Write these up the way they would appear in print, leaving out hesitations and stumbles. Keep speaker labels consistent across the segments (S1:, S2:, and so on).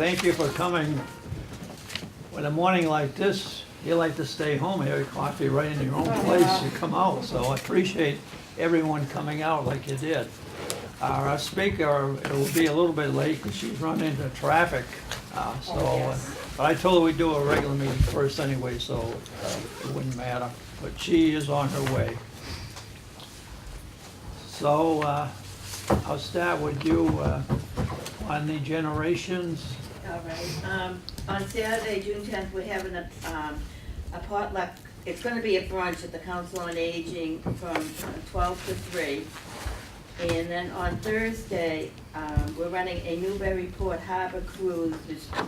S1: thank you for coming. When a morning like this, you like to stay home, have your coffee right in your own place, you come out. So I appreciate everyone coming out like you did. Our speaker, it will be a little bit late because she's run into traffic. But I told her we'd do a regular meeting first anyway, so it wouldn't matter. But she is on her way. So I'll start with you on the generations.
S2: All right. On Saturday, June 10th, we're having a potluck. It's going to be a brunch at the Council on Aging from 12 to 3. And then on Thursday, we're running a Newburyport Harbor cruise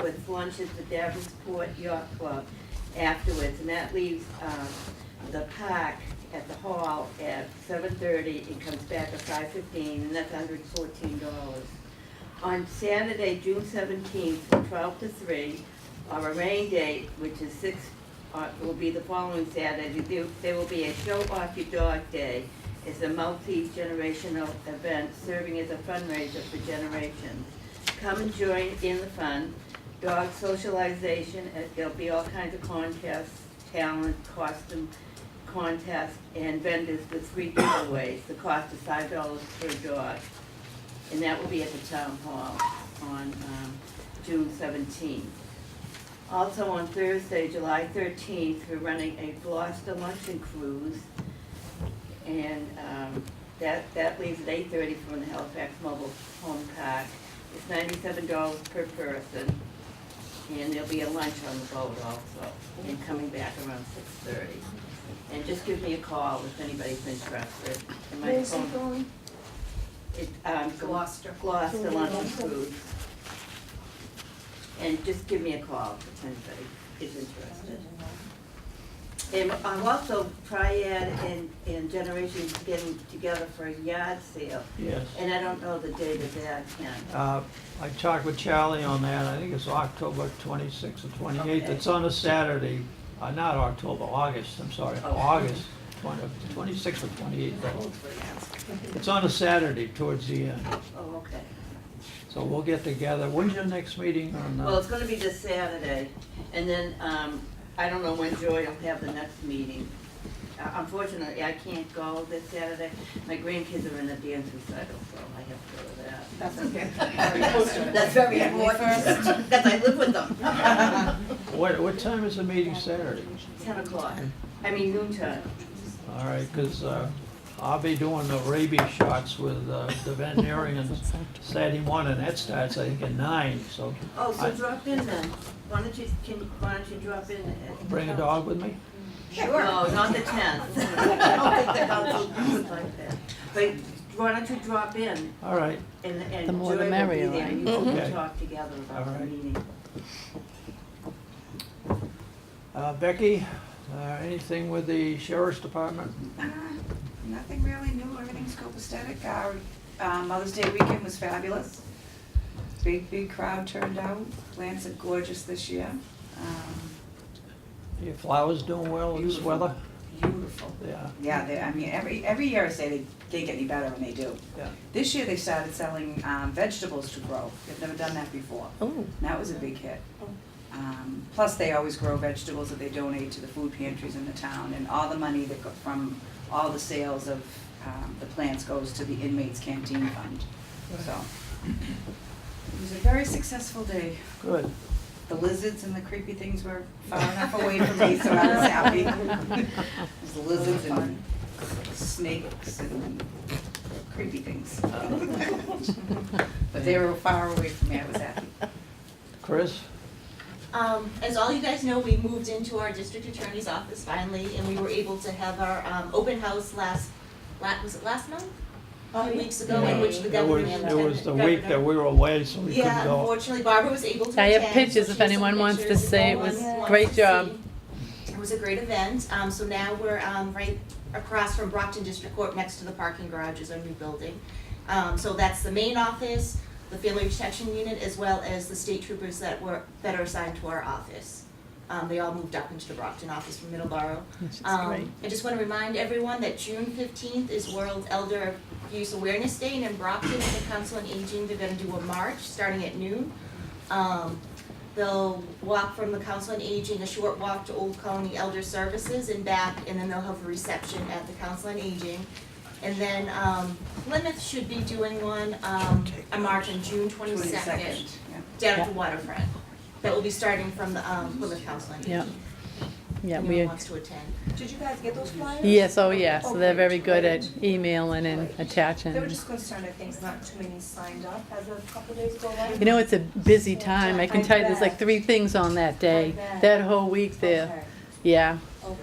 S2: with lunches at Davenport Yacht Club afterwards. And that leaves the park at the hall at 7:30 and comes back at 5:15, and that's $114. On Saturday, June 17th, from 12 to 3, or a rain date, which is will be the following Saturday, there will be a Show Off Your Dog Day. It's a multi-generational event serving as a fundraiser for generations. Come and join in the fun. Dog socialization, there'll be all kinds of contests, talent, costume contests, and vendors with 3 giveaways. The cost is $5 per dog. And that will be at the town hall on June 17th. Also on Thursday, July 13th, we're running a Gloucester luncheon cruise. And that leaves at 8:30 from the Halifax Mobile Home Park. It's $97 per person. And there'll be a lunch on the boat also, and coming back around 6:30. And just give me a call if anybody's interested. And my
S3: Where's it
S2: phone-
S3: going?
S2: Gloucester luncheon cruise. And just give me a call if anybody is interested. And also Triad and Generations getting together for a yard sale.
S1: Yes.
S2: And I don't know the date of that, Ken.
S1: I talked with Charlie on that. I think it's October 26th or 28th.
S2: Okay.
S1: It's on a Saturday, not October, August, I'm sorry,
S2: Oh.
S1: August 26th or 28th. It's on a Saturday towards the end.
S2: Oh, okay.
S1: So we'll get together. When's your next meeting on?
S2: Well, it's gonna be this Saturday, and then, I don't know when Joy will have the next meeting. Unfortunately, I can't go this Saturday. My grandkids are in a dance recital, so I have to go to that.
S3: That's okay.
S2: That's very important, because I live with them.
S1: What time is the meeting Saturday?
S2: 10 o'clock, I mean noontime.
S1: All right, because I'll be doing the rabies shots with the veterinarians Saturday morning. That starts, I think, at 9, so.
S2: Oh, so
S1: I-
S2: drop in then. Why don't you drop in?
S1: Bring a dog with me?
S2: Sure. No, not the 10th. I don't think the council would like that. But why don't you drop in
S1: All right.
S2: and
S4: The more
S2: Joy
S4: the
S2: will
S4: merrier,
S2: be there,
S4: right?
S2: and you can
S1: Okay.
S2: talk together about the
S1: All right.
S2: meeting.
S1: Becky, anything with the sheriff's department?
S5: Nothing really new, everything's copacetic. Our Mother's Day weekend was fabulous. Big crowd turned out. Plants are gorgeous this year.
S1: Your flowers doing well in this weather?
S5: Beautiful.
S1: Yeah.
S5: Yeah, I mean, every year I say they can't get any better, and they do.
S1: Yeah.
S5: This year they started selling vegetables to grow. They've never done that before.
S4: Oh.
S5: And that was a big hit. Plus, they always grow vegetables that they donate to the food pantries in the town, and all the money that from all the sales of the plants goes to the inmates' canteen fund. So, it was a very successful day.
S1: Good.
S5: The lizards and the creepy things were far enough away from me, so I was happy. There's lizards and snakes and creepy things. But they were far away from me, I was happy.
S1: Chris?
S3: As all you guys know, we moved into our district attorney's office finally, and we were able to have our open house was it last month? A few weeks ago, in which the governor.
S1: It was the week that we were away, so we couldn't
S3: Yeah,
S1: go.
S3: unfortunately, Barbara was able to
S4: I have
S3: attend,
S4: pictures
S3: so
S4: if
S3: she has some
S4: anyone wants to
S3: pictures
S4: see.
S3: if
S4: It was
S3: anyone wants
S4: great
S3: to
S4: job.
S3: see. It was a great event, so now we're right across from Brockton District Court, next to the parking garage is our new building. So that's the main office, the Family Protection Unit, as well as the state troopers that are assigned to our office. They all moved up into the Brockton office from Middleborough.
S4: Which is great.
S3: I just want to remind everyone that June 15th is World Elder Abuse Awareness Day, and in Brockton, at the Council on Aging, they're going to do a march starting at noon They'll walk from the Council on Aging, a short walk to Old Colony Elder Services and back, and then they'll have a reception at the Council on Aging. And then Plymouth should be doing one, a march on June 22nd,
S5: Yeah.
S3: down at the waterfront. That will be starting from the Plymouth Council on Aging.
S4: Yeah. Yeah,
S3: Anyone
S4: we,
S3: wants to attend.
S6: Did you guys get those flyers?
S4: yes, oh yes,
S6: Oh,
S4: they're very
S6: great.
S4: good at emailing and attaching.
S6: They were just concerned, I think, not too many signed up as a couple days ago, right?
S4: You know, it's a busy time, I can tell you, there's like 3 things on that day, that whole week there,
S6: Okay,
S4: yeah,
S6: okay.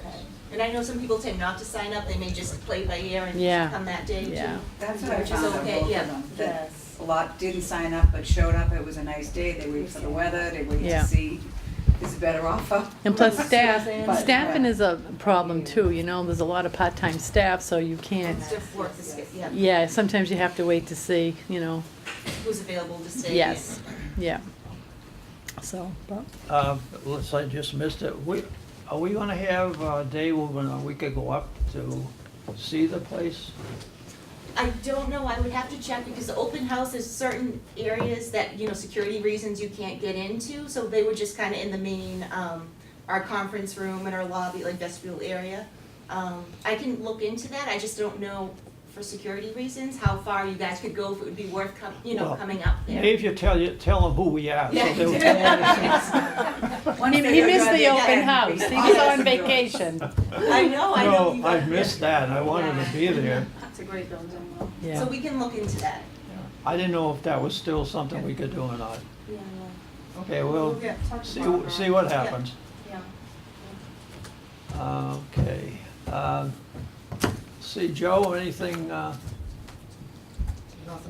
S3: And I know some people tend not to sign up, they may just play by ear and
S4: Yeah.
S3: come that day too.
S4: yeah.
S5: That's what I
S3: Which is
S5: found on
S3: okay,
S5: both
S3: yeah.
S5: of them. That
S6: Yes.
S5: a lot didn't sign up but showed up. It was a nice day. They waited for the weather. They waited
S4: Yeah.
S5: to see is a better offer.
S4: And plus
S5: But-
S4: staffing is a problem too, you know, there's a lot of part-time staff, so you can't,
S3: It's just worth the skip, yeah,
S4: yeah, sometimes you have to wait to see, you know,
S3: who's available to stay.
S4: yes, yeah. So, but,
S1: Let's, I just missed it. Are we gonna have a day when we could go up to see the place?
S3: I don't know, I would have to check because the open house is certain areas that, you know, security reasons you can't get into, so they were just kinda in the main, our conference room and our lobby, like vestibule area. I can look into that, I just don't know for security reasons, how far you guys could go, if it would be worth
S1: Well,
S3: coming up there.
S1: Maybe if you tell them who we are, so
S3: Yeah.
S1: they'll
S4: he missed the open house, he was
S3: Yes.
S4: on vacation,
S3: I know you
S1: No, I
S3: guys-
S1: missed that. I wanted to be there.
S3: It's a great building.
S4: yeah.
S3: So we can look into that.
S1: I didn't know if that was still something we could do or not.
S3: Yeah,
S1: Okay, we'll
S3: yeah,
S1: see what happens.
S3: yeah.
S1: Okay. See, Joe, anything,
S7: Nothing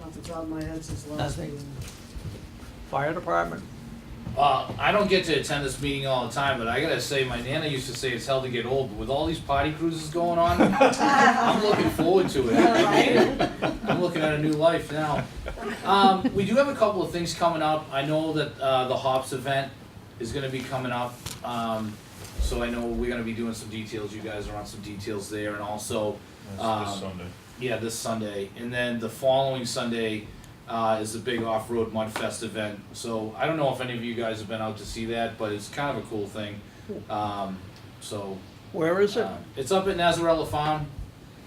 S7: off the top of my head since the last
S1: Nothing.
S7: meeting.
S1: fire department?
S8: I don't get to attend this meeting all the time, but I gotta say, my nana used to say it's hell to get old, but with all these party cruises going on, I'm looking forward to it. I'm looking at a new life now. We do have a couple of things coming up. I know that, the Hops event is gonna be coming up. So I know we're gonna be doing some details, you guys are on some details there, and also,
S9: That's this Sunday.
S8: yeah, this Sunday, and then the following Sunday is the big off-road Mudfest event. So I don't know if any of you guys have been out to see that, but it's kind of a cool thing. So
S1: Where is it?
S8: it's up at Nazarella Farm.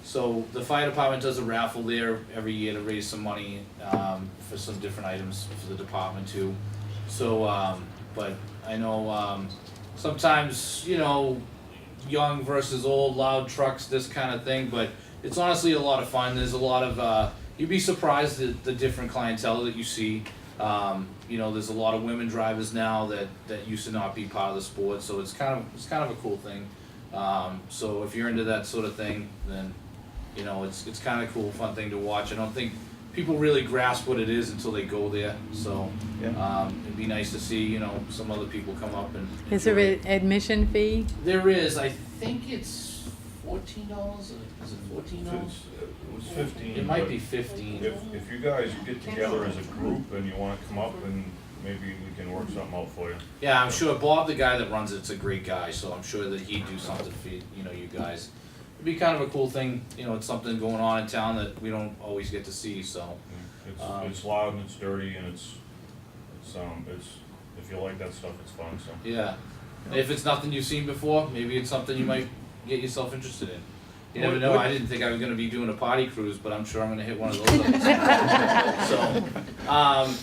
S8: So the fire department does a raffle there every year to raise some money for some different items for the department too. So, but I know sometimes, you know, young versus old, loud trucks, this kind of thing, but it's honestly a lot of fun. There's a lot of, you'd be surprised at the different clientele that you see. You know, there's a lot of women drivers now that used to not be part of the sport, so it's kind of a cool thing. So if you're into that sort of thing, then, you know, it's kind of cool, fun thing to watch. I don't think people really grasp what it is until they go there, so, it'd be nice to see, you know, some other people come up and
S4: Is there
S8: enjoy it.
S4: an admission fee?
S8: There is, I think it's $14, is it $14?
S9: It was 15.
S8: It might
S9: but
S8: be 15.
S9: If you guys get together as a group and you wanna come up and maybe we can work something out for you.
S8: Yeah, I'm sure Bob, the guy that runs it's a great guy, so I'm sure that he'd do something for, you know, you guys. It'd be kind of a cool thing, you know, it's something going on in town that we don't always get to see, so.
S9: It's loud and it's dirty and it's, if you like that stuff, it's fun, so.
S8: Yeah, if it's nothing you've seen before, maybe it's something you might get yourself interested in. You never know, I didn't think I was gonna be doing a potty cruise, but I'm sure I'm gonna hit one of those others. So,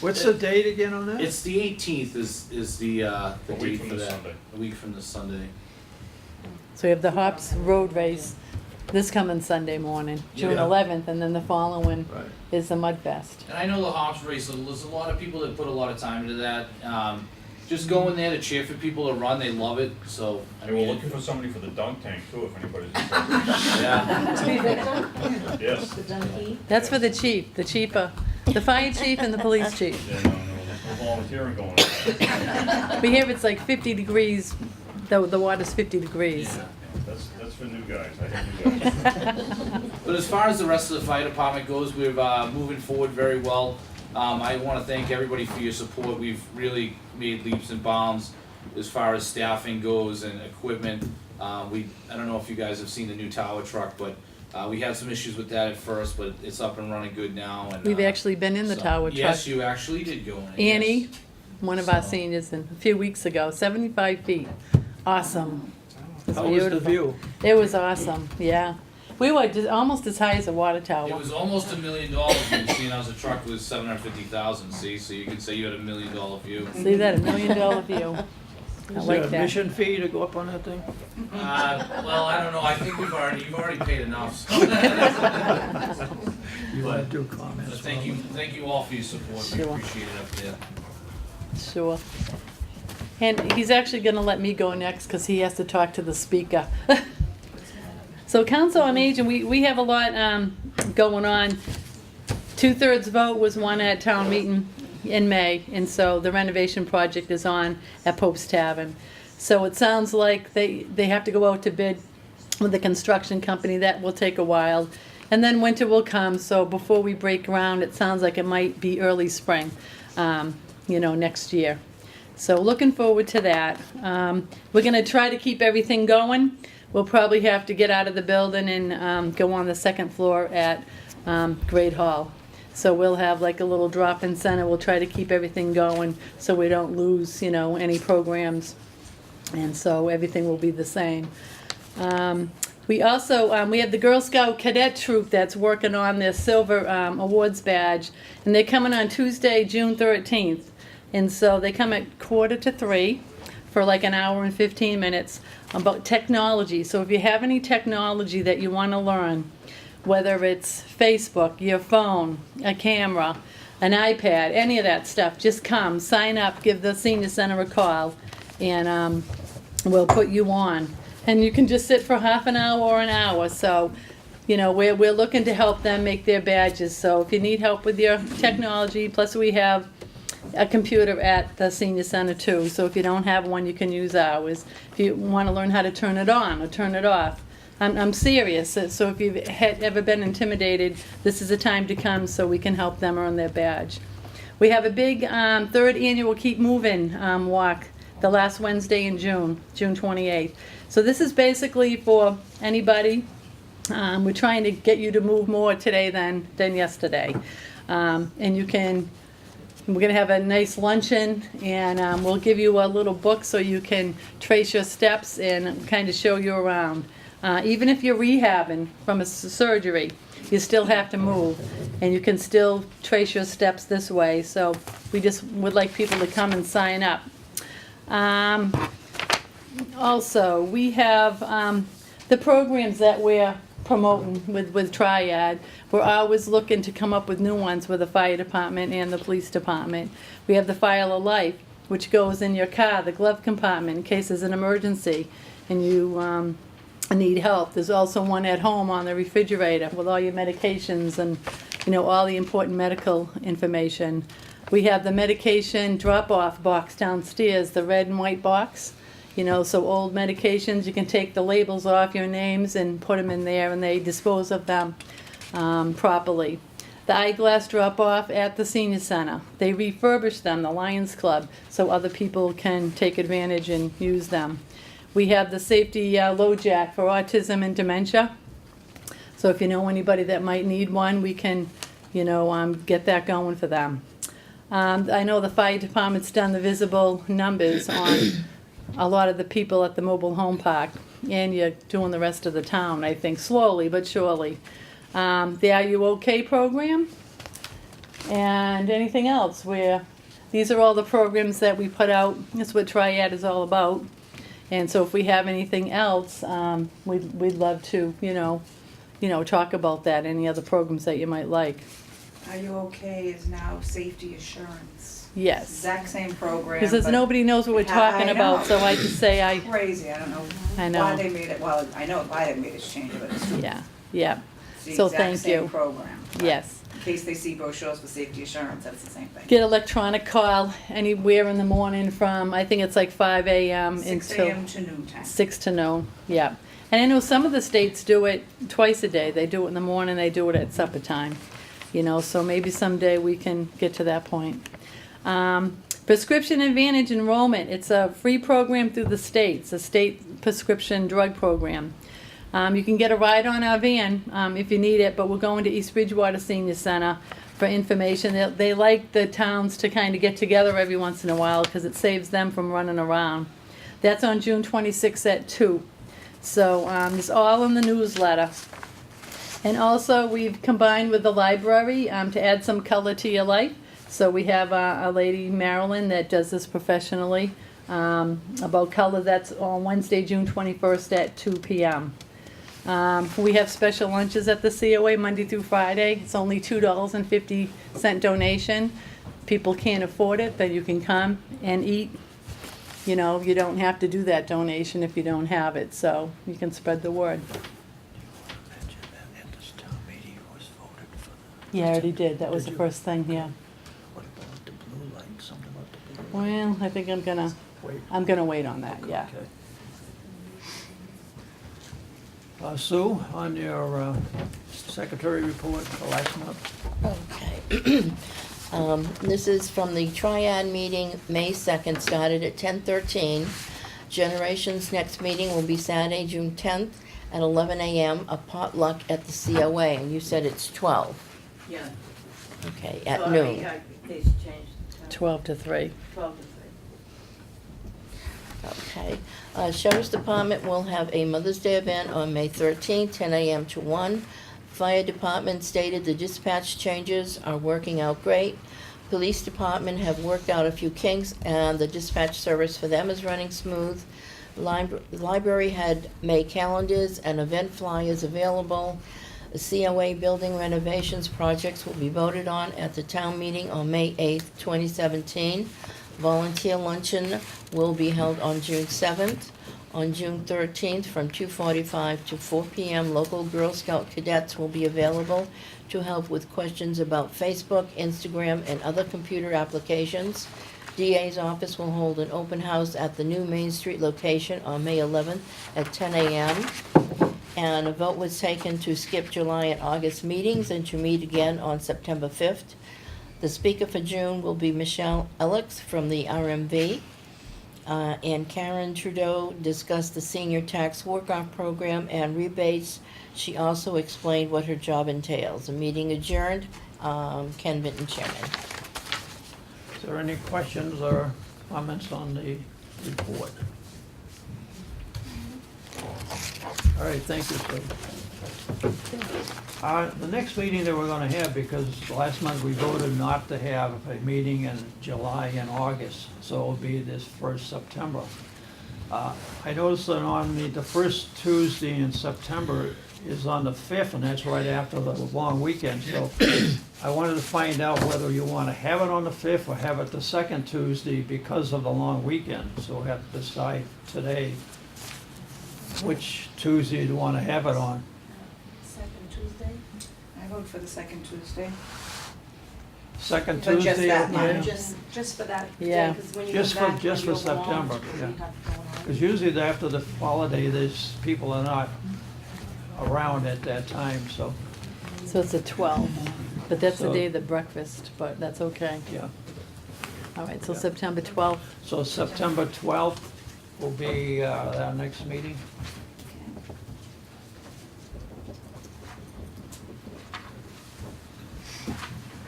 S1: What's the date again on that?
S8: it's the 18th is the
S9: A
S8: date
S9: week
S8: for
S9: from this
S8: that.
S9: Sunday.
S8: A week from this Sunday.
S4: So we have the Hops Road Race this coming Sunday morning, June
S8: Yeah.
S4: 11th, and then the following
S1: Right.
S4: is the Mudfest.
S8: And I know the hops race, there's a lot of people that put a lot of time into that. Just going there to cheer for people to run, they love it, so, I
S9: And we're
S8: mean,
S9: looking for somebody for the dunk tank too, if anybody's interested.
S8: yeah.
S9: Yes.
S6: The donkey.
S4: That's for the chief, the fire chief and the police chief.
S9: Yeah, no, there's no volunteering going on.
S4: We hear it's like 50 degrees, the water's 50 degrees.
S8: Yeah.
S9: That's for new guys, I hate new guys.
S8: But as far as the rest of the fire department goes, we're moving forward very well. I want to thank everybody for your support. We've really made leaps and bounds as far as staffing goes and equipment. I don't know if you guys have seen the new tower truck, but we had some issues with that at first, but it's up and running good now. And
S4: We've actually been in the
S8: so-
S4: tower truck.
S8: Yes, you actually did go in it.
S4: Annie,
S8: yes.
S4: one of our
S8: So-
S4: seniors a few weeks ago, 75 feet. Awesome. It was
S1: How was the
S4: beautiful.
S1: view?
S4: It was awesome, yeah. We were just almost as high as a water tower.
S8: It was almost $1 million, and seeing as the truck was 750,000, see, so you could say you had $1 million view.
S4: See that, $1 million view. I
S1: Is there
S4: like
S1: a
S4: that.
S1: mission fee to go up on that thing?
S8: Well, I don't know, I think you've already paid enough, so.
S1: You want
S8: But-
S1: to do comments?
S8: But thank you all for your support, we
S4: Sure.
S8: appreciate it up there.
S4: Sure. And he's actually gonna let me go next, because he has to talk to the speaker. So Council on Aging, we have a lot going on. 2/3 vote was won at town meeting in May, and so the renovation project is on at Pope's Tavern. So it sounds like they have to go out to bid with the construction company. That will take a while. And then winter will come, so before we break ground, it sounds like it might be early spring, next year. So looking forward to that. We're gonna try to keep everything going. We'll probably have to get out of the building and go on the second floor at Great Hall. So we'll have like a little drop-in center. We'll try to keep everything going so we don't lose, any programs. And so everything will be the same. We also, we have the Girl Scout Cadet Troop that's working on their silver awards badge. And they're coming on Tuesday, June 13th. And so they come at 2:45 for like an hour and 15 minutes about technology. So if you have any technology that you want to learn, whether it's Facebook, your phone, a camera, an iPad, any of that stuff, just come, sign up, give the senior center a call, and we'll put you on. And you can just sit for half an hour or an hour. So, we're looking to help them make their badges. So if you need help with your technology, plus we have a computer at the senior center too. So if you don't have one, you can use ours. If you want to learn how to turn it on or turn it off. I'm serious. So if you've ever been intimidated, this is a time to come so we can help them earn their badge. We have a big third annual Keep Moving walk the last Wednesday in June 28th. So this is basically for anybody. We're trying to get you to move more today than yesterday. And you can, we're going to have a nice luncheon, and we'll give you a little book so you can trace your steps and kind of show you around. Even if you're rehabbing from a surgery, you still have to move, and you can still trace your steps this way. So we just would like people to come and sign up. Also, we have the programs that we're promoting with TRIAD. We're always looking to come up with new ones with the fire department and the police department. We have the File of Life, which goes in your car, the glove compartment, in case there's an emergency and you need help. There's also one at home on the refrigerator with all your medications and all the important medical information. We have the medication drop-off box downstairs, the red and white box. So old medications, you can take the labels off your names and put them in there, and they dispose of them properly. The eyeglass drop-off at the senior center. They refurbish them, the Lions Club, so other people can take advantage and use them. We have the safety low jack for autism and dementia. So if you know anybody that might need one, we can, get that going for them. I know the fire department's done the visible numbers on a lot of the people at the mobile home park, and you're doing the rest of the town, I think, slowly but surely. The Are You OK program, and anything else these are all the programs that we put out. That's what TRIAD is all about. And so if we have anything else, we'd love to, talk about that, any other programs that you might like.
S5: Are You OK is now Safety Assurance.
S4: Yes.
S5: Exact same program.
S4: Because
S5: but
S4: nobody knows what we're talking
S5: I
S4: about,
S5: know.
S4: so I just say
S5: Crazy, I don't know
S4: I know.
S5: why they made it, well, I know why they made this change, but it's true.
S4: yeah.
S5: It's the
S4: So
S5: exact
S4: thank
S5: same
S4: you.
S5: program.
S4: Yes.
S5: In case they see brochures for Safety Assurance, that's the same thing.
S4: Get electronic call anywhere in the morning from, I think it's like 5 a.m.
S5: 6
S4: until
S5: a.m. to noon time.
S4: 6 to noon, yeah. And I know some of the states do it twice a day. They do it in the morning, they do it at supper time. So maybe someday we can get to that point. Prescription Advantage enrollment. It's a free program through the states, a state prescription drug program. You can get a ride on our van if you need it, but we're going to East Bridgewater Senior Center for information. They like the towns to kind of get together every once in a while because it saves them from running around. That's on June 26th at 2. So it's all in the newsletter. And also, we've combined with the library to add some color to your life. So we have a lady, Marilyn, that does this professionally about color. That's on Wednesday, June 21st at 2 p.m. We have special lunches at the COA Monday through Friday. It's only $2.50 donation. People can't afford it, then you can come and eat. You know, you don't have to do that donation if you don't have it, so you can spread the word.
S1: At this town meeting, it was voted for
S4: Yeah, I already did. That was
S1: Did
S4: the
S1: you?
S4: first thing, yeah.
S1: what about the blue light, something about the blue light?
S4: Well, I think I'm
S1: Wait.
S4: gonna wait on that, yeah.
S1: Okay. Sue, on your secretary report for last month?
S7: Okay. This is from the TRIAD meeting, May 2nd, started at 10:13. Generations next meeting will be Saturday, June 10th at 11 a.m., a potluck at the COA, and you said it's 12.
S2: Yeah.
S7: Okay, at
S2: Sorry,
S7: noon.
S2: they changed the time.
S4: 12 to 3.
S2: 12 to 3.
S7: Okay. Sheriff's Department will have a Mother's Day event on May 13th, 10 a.m. to 1. Fire Department stated the dispatch changes are working out great. Police Department have worked out a few kinks, and the dispatch service for them is running smooth. Library had made calendars and event flyers available. The COA building renovations projects will be voted on at the town meeting on May 8th, 2017. Volunteer luncheon will be held on June 7th. On June 13th, from 2:45 to 4 p.m., local Girl Scout cadets will be available to help with questions about Facebook, Instagram, and other computer applications. DA's office will hold an open house at the new Main Street location on May 11th at 10 a.m. And a vote was taken to skip July and August meetings and to meet again on September 5th. The speaker for June will be Michelle Alex from the RMV. And Karen Trudeau discussed the senior tax work-off program and rebates. She also explained what her job entails. The meeting adjourned. Ken Vinton, Chairman.
S1: Is there any questions or comments on the report? All right, thank you, Sue. The next meeting that we're gonna have, because last month we voted not to have a meeting in July and August, so it'll be this first September. I noticed that on the first Tuesday in September is on the 5th, and that's right after the long weekend, so I wanted to find out whether you wanna have it on the 5th or have it the second Tuesday because of the long weekend, so we have to decide today which Tuesday you wanna have it on.
S6: Second Tuesday?
S5: I vote for the second Tuesday.
S1: Second
S5: But just
S1: Tuesday,
S5: that
S1: okay?
S5: month.
S6: Just for that
S4: Yeah.
S6: day, 'cause when you
S1: Just
S6: go
S1: for-
S6: back,
S1: just
S6: when
S1: for
S6: you're overwhelmed,
S1: September,
S6: you
S1: yeah.
S6: have going on.
S1: Because usually after the holiday, there's, people are not around at that time, so,
S4: So it's a 12. But that's the
S1: So-
S4: day of the breakfast, but that's okay.
S1: yeah.
S4: All right, so
S1: Yeah.
S4: September 12th.
S1: So September 12th will be our next meeting.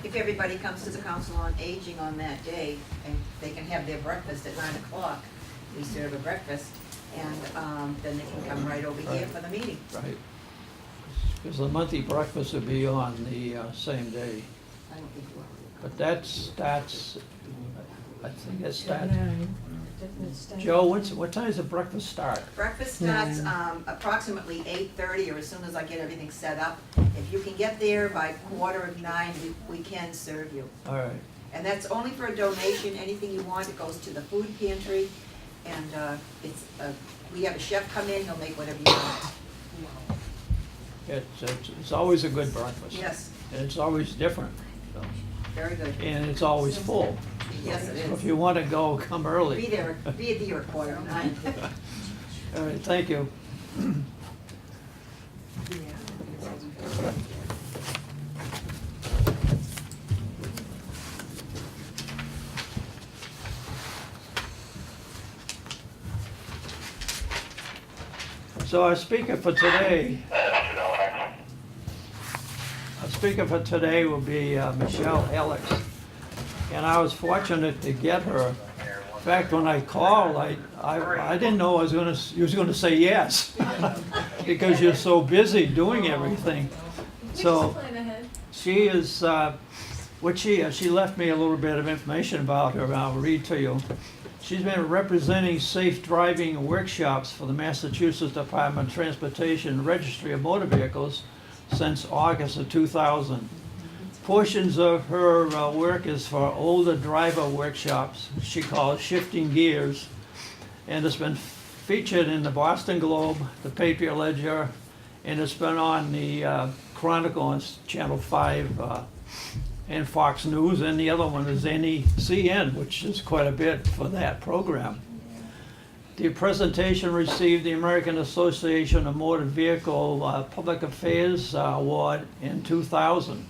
S10: If everybody comes to the Council on Aging on that day, and they can have their breakfast at 9 o'clock, we serve a breakfast, and then they can come right over here
S1: Right.
S10: for the meeting.
S1: Right. Because the monthly breakfast will be on the same day.
S10: I don't think we're.
S1: But that starts, I think it starts,
S6: Definite stay.
S1: Joe, what time does the breakfast start?
S10: Breakfast starts approximately 8:30, or as soon as I get everything set up. If you can get there by 8:45, we can serve you.
S1: All right.
S10: And that's only for a donation. Anything you want, it goes to the food pantry, and we have a chef come in, he'll make whatever you want.
S1: It's always a good breakfast.
S10: Yes,
S1: And it's always different, so.
S10: very good.
S1: And it's always full.
S10: Yes, it
S1: So if
S10: is.
S1: you want to go, come early.
S10: Be there at 9:15.
S1: All right, thank you. So our speaker for today, will be Michelle Alex. And I was fortunate to get her. In fact, when I called, I didn't know you was gonna say yes. Because you're so busy doing everything. So she is, she left me a little bit of information about her, and I'll read to you. She's been representing safe driving workshops for the Massachusetts Department of Transportation Registry of Motor Vehicles since August of 2000. Portions of her work is for older driver workshops she calls Shifting Gears, and it's been featured in the Boston Globe, the Patriot Ledger, and it's been on the Chronicle on Channel 5 and Fox News, and the other one is NECN, which is quite a bit for that program. The presentation received the American Association of Motor Vehicle Public Affairs Award in 2000.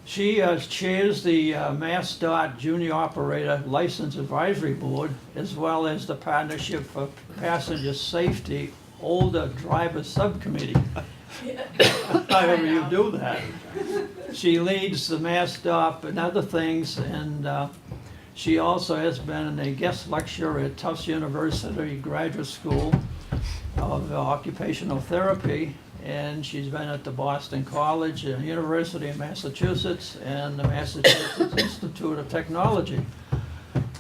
S1: She chairs the MassDOT Junior Operator License Advisory Board, as well as the Partnership for Passenger Safety Older Driver Subcommittee. However you do that. She leads the MassDOT and other things, and she also has been a guest lecturer at Tufts University Graduate School of Occupational Therapy, and she's been at the Boston College, University of Massachusetts, and the Massachusetts Institute of Technology.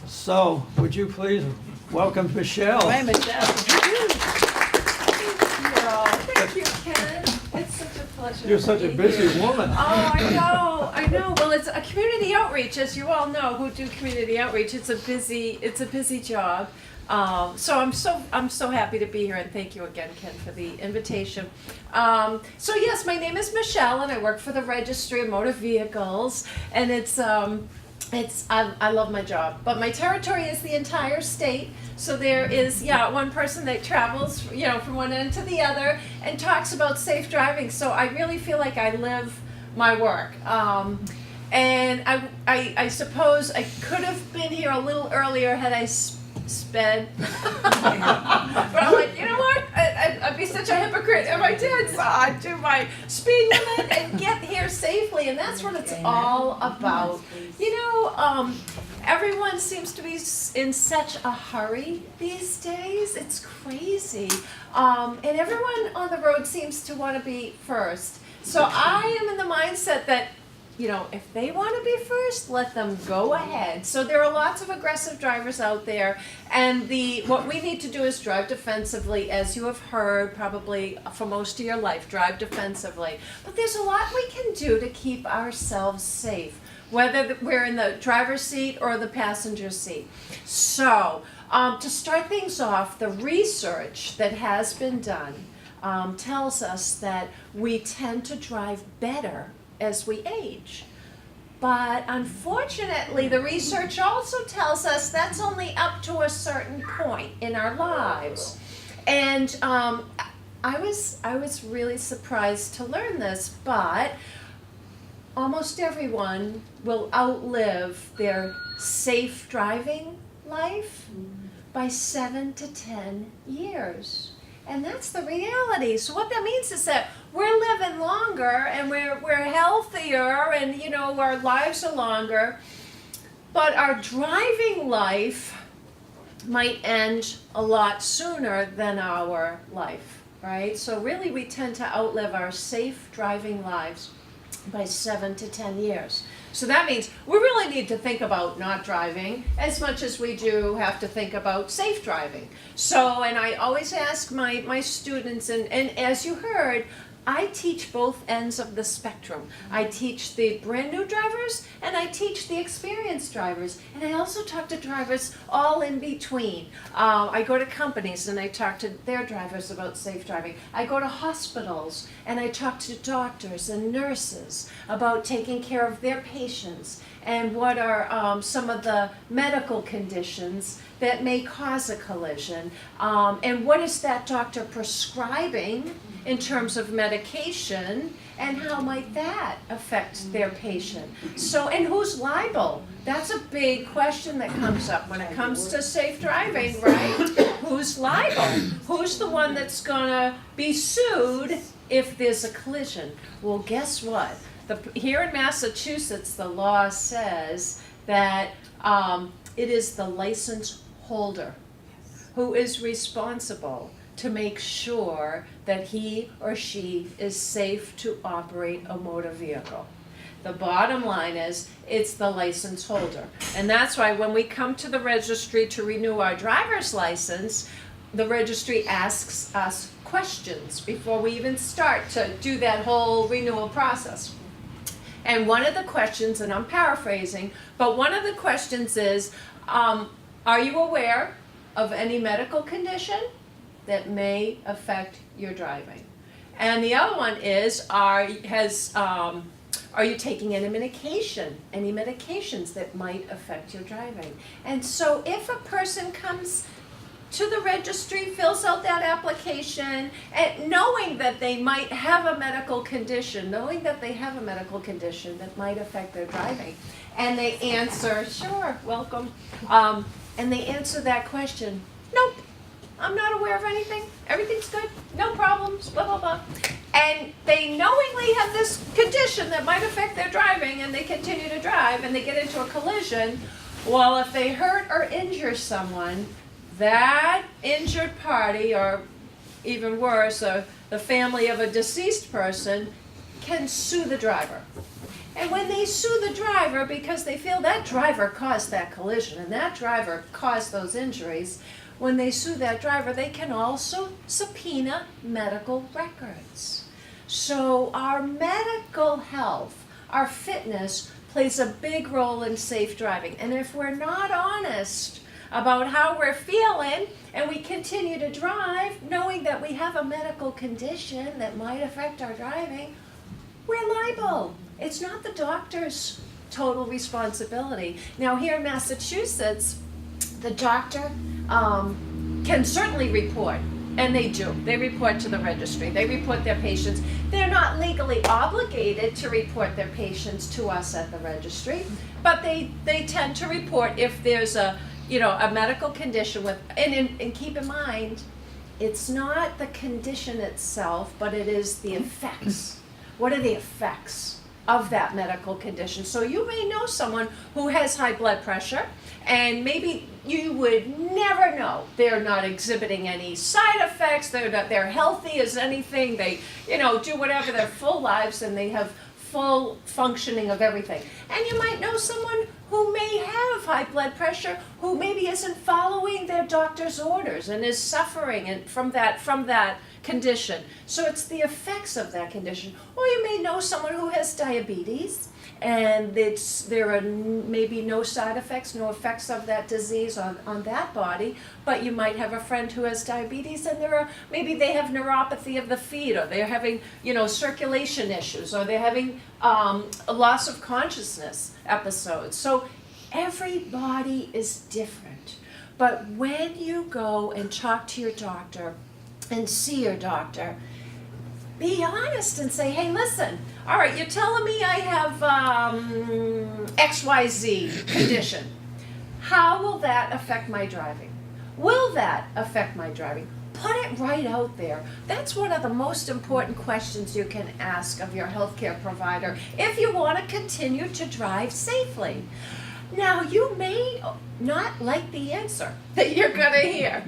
S1: So, would you please welcome Michelle?
S4: Hi, Michelle.
S6: Thank you, Ken. It's such a pleasure.
S1: You're such
S6: to
S1: a
S6: be
S1: busy
S6: here.
S1: woman.
S6: Oh, I know. Well, it's a community outreach, as you all know who do community outreach. It's a busy job. So I'm so happy to be here, and thank you again, Ken, for the invitation. So yes, my name is Michelle, and I work for the Registry of Motor Vehicles, and I love my job, but my territory is the entire state. So there is, one person that travels, from one end to the other and talks about safe driving. So I really feel like I live my work. And I suppose I could have been here a little earlier had I sped. But I'm like, you know what? I'd be such a hypocrite if I did. So I'd do my speed limit and get here safely. And that's what it's all about. Everyone seems to be in such a hurry these days. It's crazy. And everyone on the road seems to want to be first. So I am in the mindset that, if they want to be first, let them go ahead. So there are lots of aggressive drivers out there, and what we need to do is drive defensively, as you have heard probably for most of your life, drive defensively. But there's a lot we can do to keep ourselves safe, whether we're in the driver's seat or the passenger seat. So to start things off, the research that has been done tells us that we tend to drive better as we age. But unfortunately, the research also tells us that's only up to a certain point in our lives. And I was really surprised to learn this, but almost everyone will outlive their safe driving life by 7 to 10 years. And that's the reality. So what that means is that we're living longer, and we're healthier, and our lives are longer, but our driving life might end a lot sooner than our life, right? So really we tend to outlive our safe driving lives by 7 to 10 years. So that means we really need to think about not driving as much as we do have to think about safe driving. So, and I always ask my students, and as you heard, I teach both ends of the spectrum. I teach the brand new drivers, and I teach the experienced drivers, and I also talk to drivers all in between. I go to companies and I talk to their drivers about safe driving. I go to hospitals and I talk to doctors and nurses about taking care of their patients and what are some of the medical conditions that may cause a collision, and what is that doctor prescribing in terms of medication, and how might that affect their patient? So, and who's liable? That's a big question that comes up when it comes to safe driving, right? Who's who's liable? Who's the one that's gonna be sued if there's a collision? Well, guess what? Here in Massachusetts, the law says that it is the license holder who is responsible to make sure that he or she is safe to operate a motor vehicle. The bottom line is, it's the license holder. And that's why when we come to the registry to renew our driver's license, the registry asks us questions before we even start to do that whole renewal process. And one of the questions, and I'm paraphrasing, but one of the questions is, are you aware of any medical condition that may affect your driving? And the other one is, are you taking any medications that might affect your driving? And so if a person comes to the registry, fills out that application, and knowing that they might have a medical condition, that might affect their driving, and they answer, sure, welcome, and they answer that question, nope, I'm not aware of anything, everything's good, no problems, blah, blah, blah. And they knowingly have this condition that might affect their driving, and they continue to drive, and they get into a collision. Well, if they hurt or injure someone, that injured party, or even worse, the family of a deceased person, can sue the driver. And when they sue the driver because they feel that driver caused that collision and that driver caused those injuries, when they sue that driver, they can also subpoena medical records. So our medical health, our fitness, plays a big role in safe driving. And if we're not honest about how we're feeling and we continue to drive knowing that we have a medical condition that might affect our driving, we're liable. It's not the doctor's total responsibility. Now here in Massachusetts, the doctor can certainly report, and they do. They report to the registry. They report their patients. They're not legally obligated to report their patients to us at the registry, but they tend to report if there's a medical condition with, and keep in mind, it's not the condition itself, but it is the effects. What are the effects of that medical condition? So you may know someone who has high blood pressure, and maybe you would never know. They're not exhibiting any side effects, they're healthy as anything, they do whatever their full lives, and they have full functioning of everything. And you might know someone who may have high blood pressure, who maybe isn't following their doctor's orders and is suffering from that condition. So it's the effects of that condition. Or you may know someone who has diabetes, and there are maybe no side effects, no effects of that disease on that body, but you might have a friend who has diabetes, and maybe they have neuropathy of the feet, or they're having circulation issues, or they're having a loss of consciousness episodes. So everybody is different. But when you go and talk to your doctor and see your doctor, be honest and say, hey, listen, all right, you're telling me I have XYZ condition. How will that affect my driving? Will that affect my driving? Put it right out there. That's one of the most important questions you can ask of your healthcare provider if you want to continue to drive safely. Now, you may not like the answer that you're going to hear.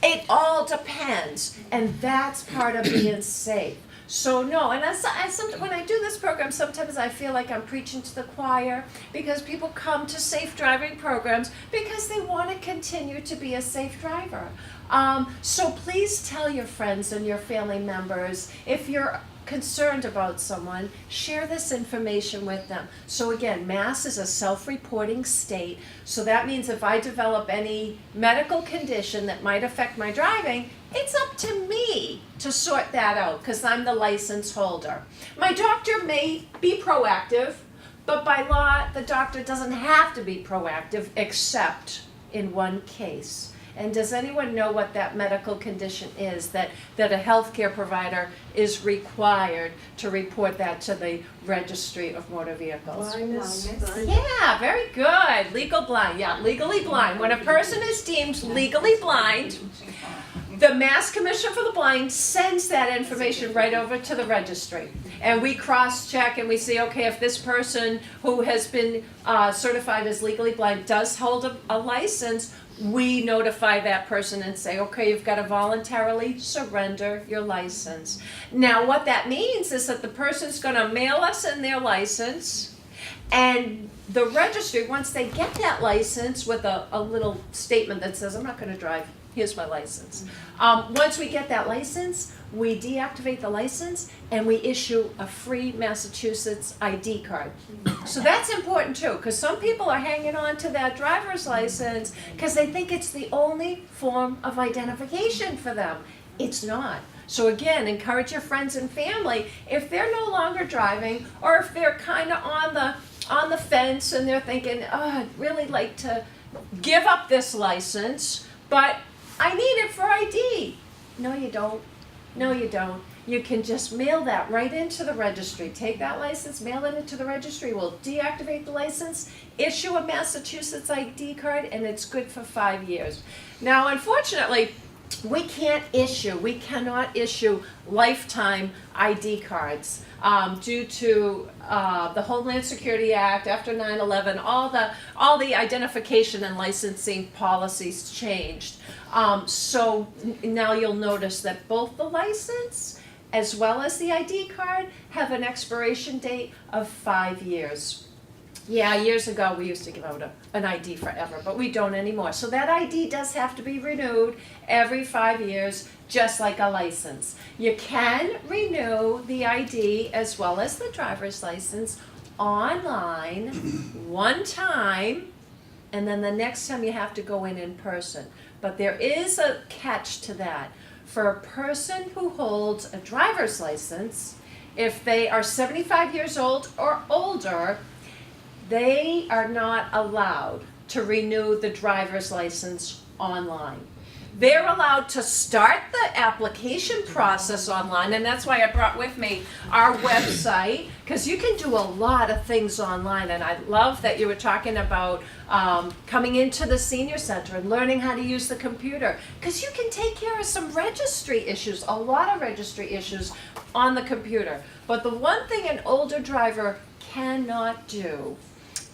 S6: It all depends, and that's part of being safe. So no, and when I do this program, sometimes I feel like I'm preaching to the choir, because people come to safe driving programs because they want to continue to be a safe driver. So please tell your friends and your family members, if you're concerned about someone, share this information with them. So again, Mass is a self-reporting state, so that means if I develop any medical condition that might affect my driving, it's up to me to sort that out, because I'm the license holder. My doctor may be proactive, but by law, the doctor doesn't have to be proactive except in one case. And does anyone know what that medical condition is that a healthcare provider is required to report that to the Registry of Motor Vehicles?
S2: Blindness.
S6: Yeah, very good. Legal blind, yeah, legally blind. When a person is deemed legally blind, the Mass Commission for the Blind sends that information right over to the registry. And we cross-check and we say, okay, if this person who has been certified as legally blind does hold a license, we notify that person and say, okay, you've got to voluntarily surrender your license. Now, what that means is that the person's going to mail us in their license, and the registry, once they get that license with a little statement that says, I'm not going to drive, here's my license. Once we get that license, we deactivate the license and we issue a free Massachusetts ID card. So that's important too, because some people are hanging on to that driver's license because they think it's the only form of identification for them. It's not. So again, encourage your friends and family, if they're no longer driving, or if they're kind of on the fence and they're thinking, oh, I'd really like to give up this license, but I need it for ID. No, you don't. No, you don't. You can just mail that right into the registry. Take that license, mail it into the registry. We'll deactivate the license, issue a Massachusetts ID card, and it's good for 5 years. Now, unfortunately, we cannot issue lifetime ID cards due to the Homeland Security Act after 9/11. All the identification and licensing policies changed. So now you'll notice that both the license as well as the ID card have an expiration date of 5 years. Yeah, years ago we used to give out an ID forever, but we don't anymore. So that ID does have to be renewed every 5 years, just like a license. You can renew the ID as well as the driver's license online one time, and then the next time you have to go in person. But there is a catch to that. For a person who holds a driver's license, if they are 75 years old or older, they are not allowed to renew the driver's license online. They're allowed to start the application process online, and that's why I brought with me our website, because you can do a lot of things online. And I love that you were talking about coming into the senior center and learning how to use the computer, because you can take care of some registry issues, a lot of registry issues on the computer. But the one thing an older driver cannot do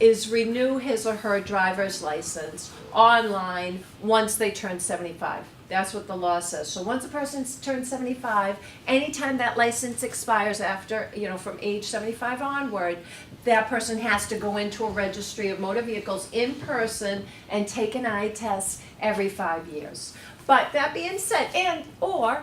S6: is renew his or her driver's license online once they turn 75. That's what the law says. So once a person's turned 75, anytime that license expires after, from age 75 onward, that person has to go into a registry of motor vehicles in person and take an eye test every 5 years. But that being said, or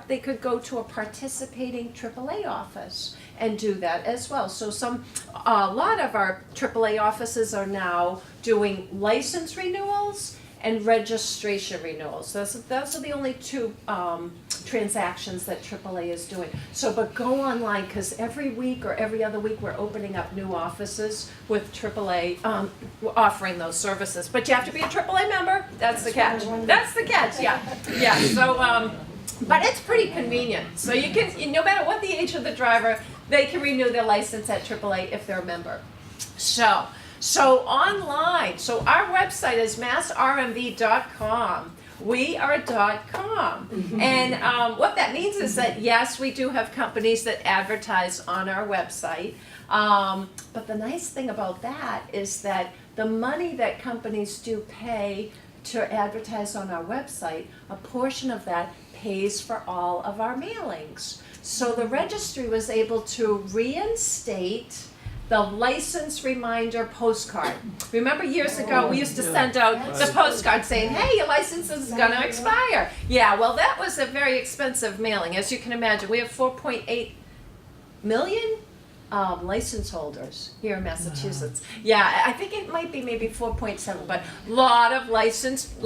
S6: they could go to a participating AAA office and do that as well. So a lot of our AAA offices are now doing license renewals and registration renewals. Those are the only two transactions that AAA is doing. So, but go online, because every week or every other week we're opening up new offices with AAA offering those services. But you have to be a AAA member. That's the catch. That's the catch. Yeah. So, but it's pretty convenient. So you can, no matter what the age of the driver, they can renew their license at AAA if they're a member. So online, so our website is massrmv.com. We are .com. And what that means is that, yes, we do have companies that advertise on our website. But the nice thing about that is that the money that companies do pay to advertise on our website, a portion of that pays for all of our mailings. So the registry was able to reinstate the license reminder postcard. Remember years ago, we used to send out the postcard saying, hey, your license is gonna expire. Yeah, well, that was a very expensive mailing. As you can imagine, we have 4.8 million license holders here in Massachusetts. Yeah, I think it might be maybe 4.7, but a lot of licensed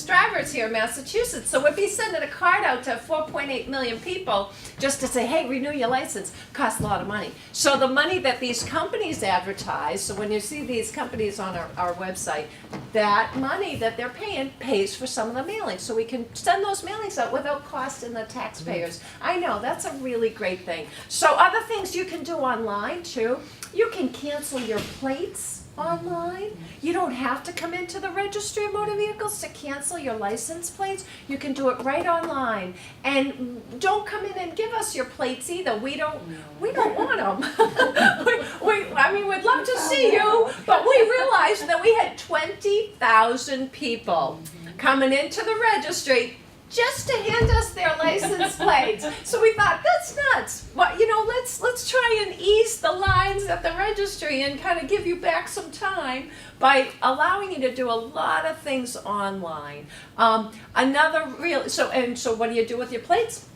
S6: drivers here in Massachusetts. So we'd be sending a card out to 4.8 million people just to say, hey, renew your license. Costs a lot of money. So the money that these companies advertise, so when you see these companies on our website, that money that they're paying pays for some of the mailings. So we can send those mailings out without costing the taxpayers. I know, that's a really great thing. So other things you can do online too. You can cancel your plates online. You don't have to come into the Registry of Motor Vehicles to cancel your license plates. You can do it right online. And don't come in and give us your plates either. We don't want them. I mean, we'd love to see you, but we realized that we had 20,000 people coming into the registry just to hand us their license plates. So we thought, that's nuts. Well, let's try and ease the lines at the registry and kind of give you back some time by allowing you to do a lot of things online. So what do you do with your plates?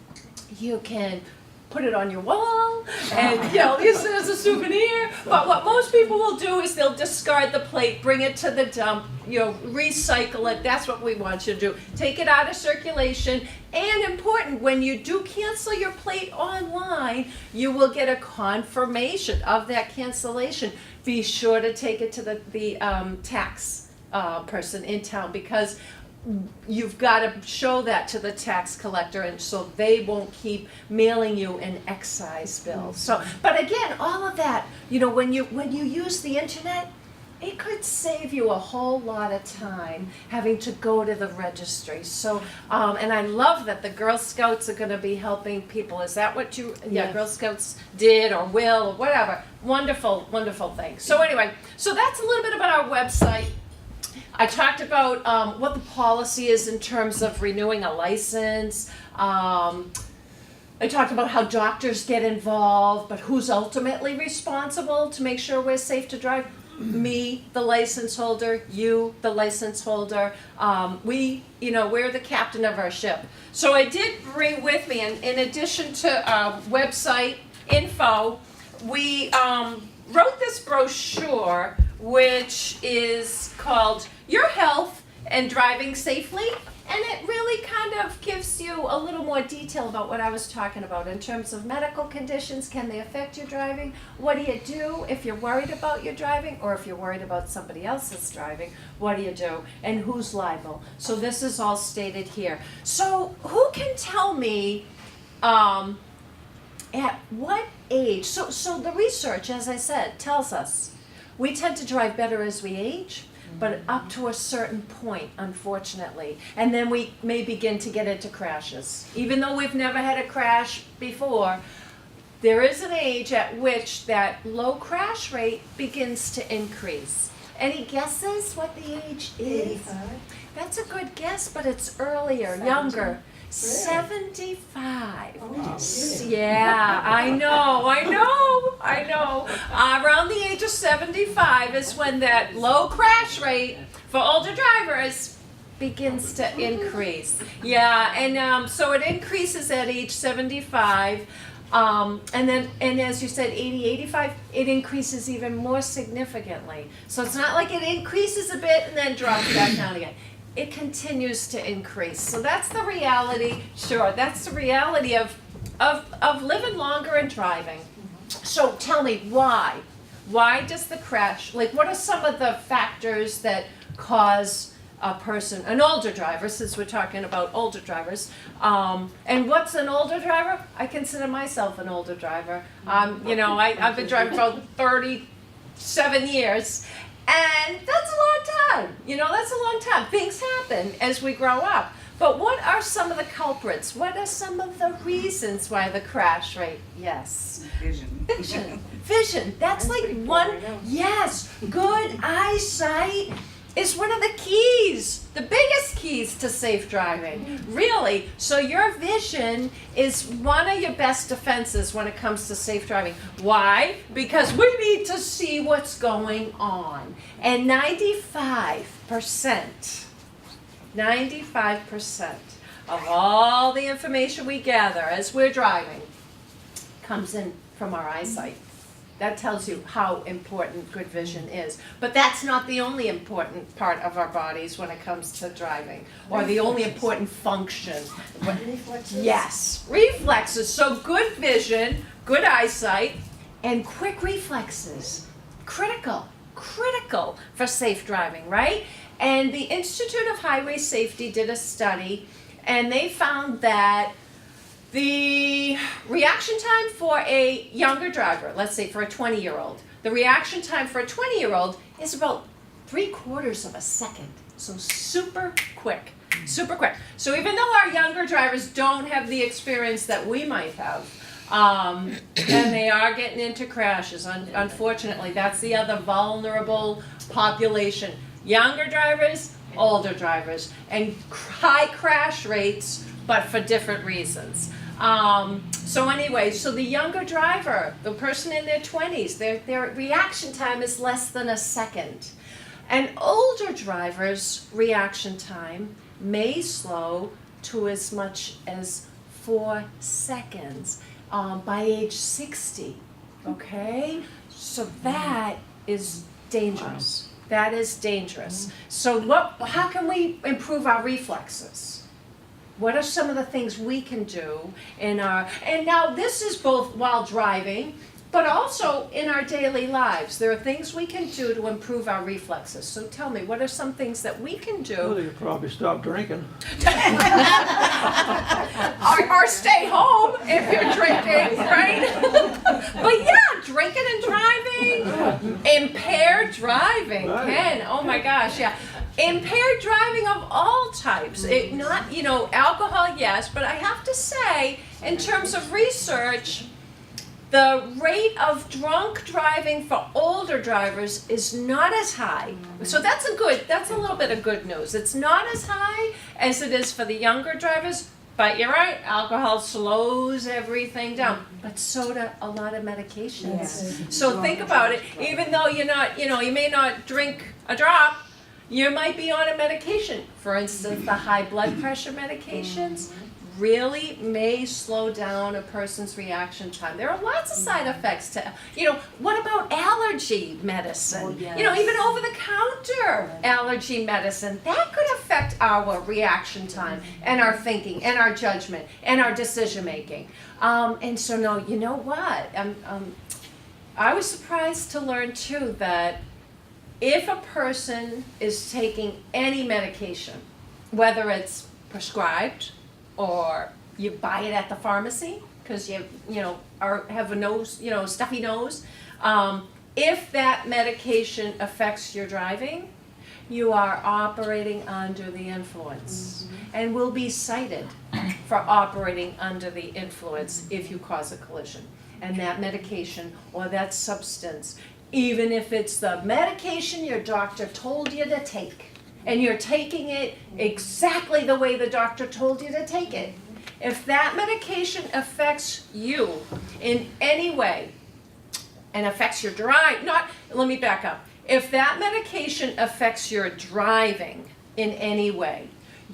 S6: You can put it on your wall and use it as a souvenir. But what most people will do is they'll discard the plate, bring it to the dump, recycle it. That's what we want you to do. Take it out of circulation. And important, when you do cancel your plate online, you will get a confirmation of that cancellation. Be sure to take it to the tax person in town, because you've got to show that to the tax collector, and so they won't keep mailing you an excise bill. So, but again, all of that, when you use the internet, it could save you a whole lot of time having to go to the registry. So, and I love that the Girl Scouts are going to be helping people. Is that what
S4: Yes.
S6: Girl Scouts did or will or whatever? Wonderful, wonderful thing. So anyway, so that's a little bit about our website. I talked about what the policy is in terms of renewing a license. I talked about how doctors get involved, but who's ultimately responsible to make sure we're safe to drive? Me, the license holder, you, the license holder. We're the captain of our ship. So I did bring with me, in addition to website info, we wrote this brochure, which is called Your Health and Driving Safely. And it really kind of gives you a little more detail about what I was talking about in terms of medical conditions. Can they affect your driving? What do you do if you're worried about your driving, or if you're worried about somebody else's driving? What do you do? And who's liable? So this is all stated here. So who can tell me at what age? So the research, as I said, tells us we tend to drive better as we age, but up to a certain point, unfortunately. And then we may begin to get into crashes. Even though we've never had a crash before, there is an age at which that low crash rate begins to increase. Any guesses what the age is?
S10: 85.
S6: That's a good guess, but it's earlier, younger. 75.
S10: Oh,
S6: Yeah, I know. Around the age of 75 is when that low crash rate for older drivers begins to increase. Yeah, and so it increases at age 75. And as you said, 80, 85, it increases even more significantly. So it's not like it increases a bit and then drops back down again. It continues to increase. So that's the reality. Sure, that's the reality of living longer and driving. So tell me, why? Why does the crash, what are some of the factors that cause a person, an older driver, since we're talking about older drivers, and what's an older driver? I consider myself an older driver. I've been driving for about 37 years. And that's a long time. That's a long time. Things happen as we grow up. But what are some of the culprits? What are some of the reasons why the crash rate? Yes. Vision. That's like one. Yes. Good eyesight is one of the keys, the biggest keys to safe driving, really. So your vision is one of your best defenses when it comes to safe driving. Why? Because we need to see what's going on. And 95% of all the information we gather as we're driving comes in from our eyesight. That tells you how important good vision is. But that's not the only important part of our bodies when it comes to driving, or the only important function.
S10: Reflexes?
S6: Yes, reflexes. So good vision, good eyesight, and quick reflexes. Critical for safe driving, right? And the Institute of Highway Safety did a study, and they found that the reaction time for a younger driver, let's say for a 20-year-old, the reaction time for a 20-year-old is about 3/4 of a second. So super quick. So even though our younger drivers don't have the experience that we might have, and they are getting into crashes, unfortunately, that's the other vulnerable population. Younger drivers, older drivers, and high crash rates, but for different reasons. So anyway, so the younger driver, the person in their 20s, their reaction time is less than a second. And older drivers' reaction time may slow to as much as 4 seconds by age 60, okay? So that is dangerous. That is dangerous. So how can we improve our reflexes? What are some of the things we can do and now this is both while driving, but also in our daily lives. There are things we can do to improve our reflexes. So tell me, what are some things that we can
S1: Well,
S6: do?
S1: you probably stop drinking.
S6: Or stay home if you're drinking, right? But yeah, drinking and driving, impaired driving,
S1: Right.
S6: Ken, oh my gosh, yeah. Impaired driving of all types, not, alcohol, yes, but I have to say, in terms of research, the rate of drunk driving for older drivers is not as high. So that's a little bit of good news. It's not as high as it is for the younger drivers, but you're right, alcohol slows everything down, but so do a lot of medications.
S5: Yes.
S6: So think about it, even though you're not, you may not drink a drop, you might be on a medication. For instance, the high blood pressure medications really may slow down a person's reaction time. There are lots of side effects to, what about allergy medicine? Even over-the-counter allergy medicine, that could affect our reaction time and our thinking and our judgment and our decision-making. And so now, you know what? I was surprised to learn, too, that if a person is taking any medication, whether it's prescribed or you buy it at the pharmacy because you have a nose, stuffy nose, if that medication affects your driving, you are operating under the influence and will be cited for operating under the influence if you cause a collision. And that medication or that substance, even if it's the medication your doctor told you to take, and you're taking it exactly the way the doctor told you to take it, if that medication affects you in any way and affects your let me back up. If that medication affects your driving in any way,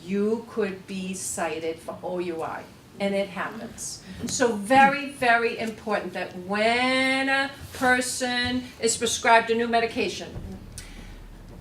S6: you could be cited for OUI. And it happens. So very, very important that when a person is prescribed a new medication,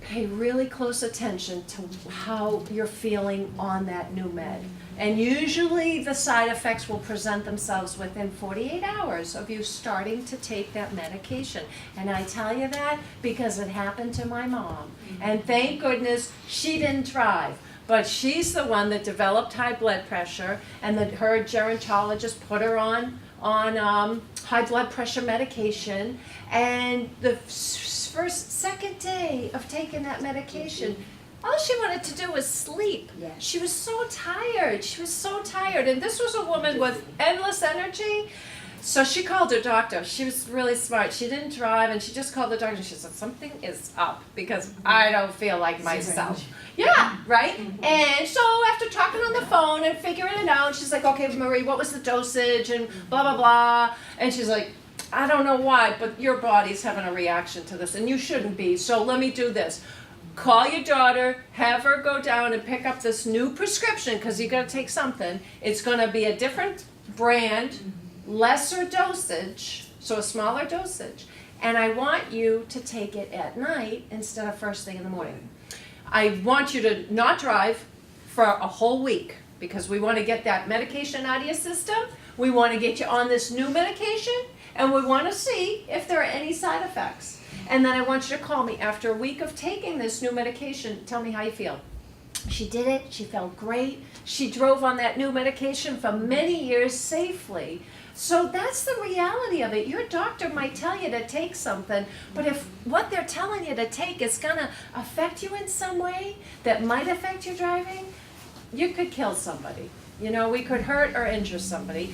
S6: pay really close attention to how you're feeling on that new med. And usually the side effects will present themselves within 48 hours of you starting to take that medication. And I tell you that because it happened to my mom. And thank goodness she didn't drive. But she's the one that developed high blood pressure, and that her gerontologist put her on high blood pressure medication. And the second day of taking that medication, all she wanted to do was sleep.
S5: Yes.
S6: She was so tired. And this was a woman with endless energy. So she called her doctor. She was really smart. She didn't drive, and she just called the doctor, and she said, something is up because I don't feel like myself. Yeah, right? And so after talking on the phone and figuring it out, she's like, okay, Marie, what was the dosage and blah, blah, blah. And she's like, I don't know why, but your body's having a reaction to this, and you shouldn't be. So let me do this. Call your daughter, have her go down and pick up this new prescription because you got to take something. It's going to be a different brand, lesser dosage, so a smaller dosage, and I want you to take it at night instead of first thing in the morning. I want you to not drive for a whole week because we want to get that medication out of your system. We want to get you on this new medication, and we want to see if there are any side effects. And then I want you to call me after a week of taking this new medication. Tell me how you feel. She did it. She felt great. She drove on that new medication for many years safely. So that's the reality of it. Your doctor might tell you to take something, but if what they're telling you to take is going to affect you in some way that might affect your driving, you could kill somebody. You know, we could hurt or injure somebody,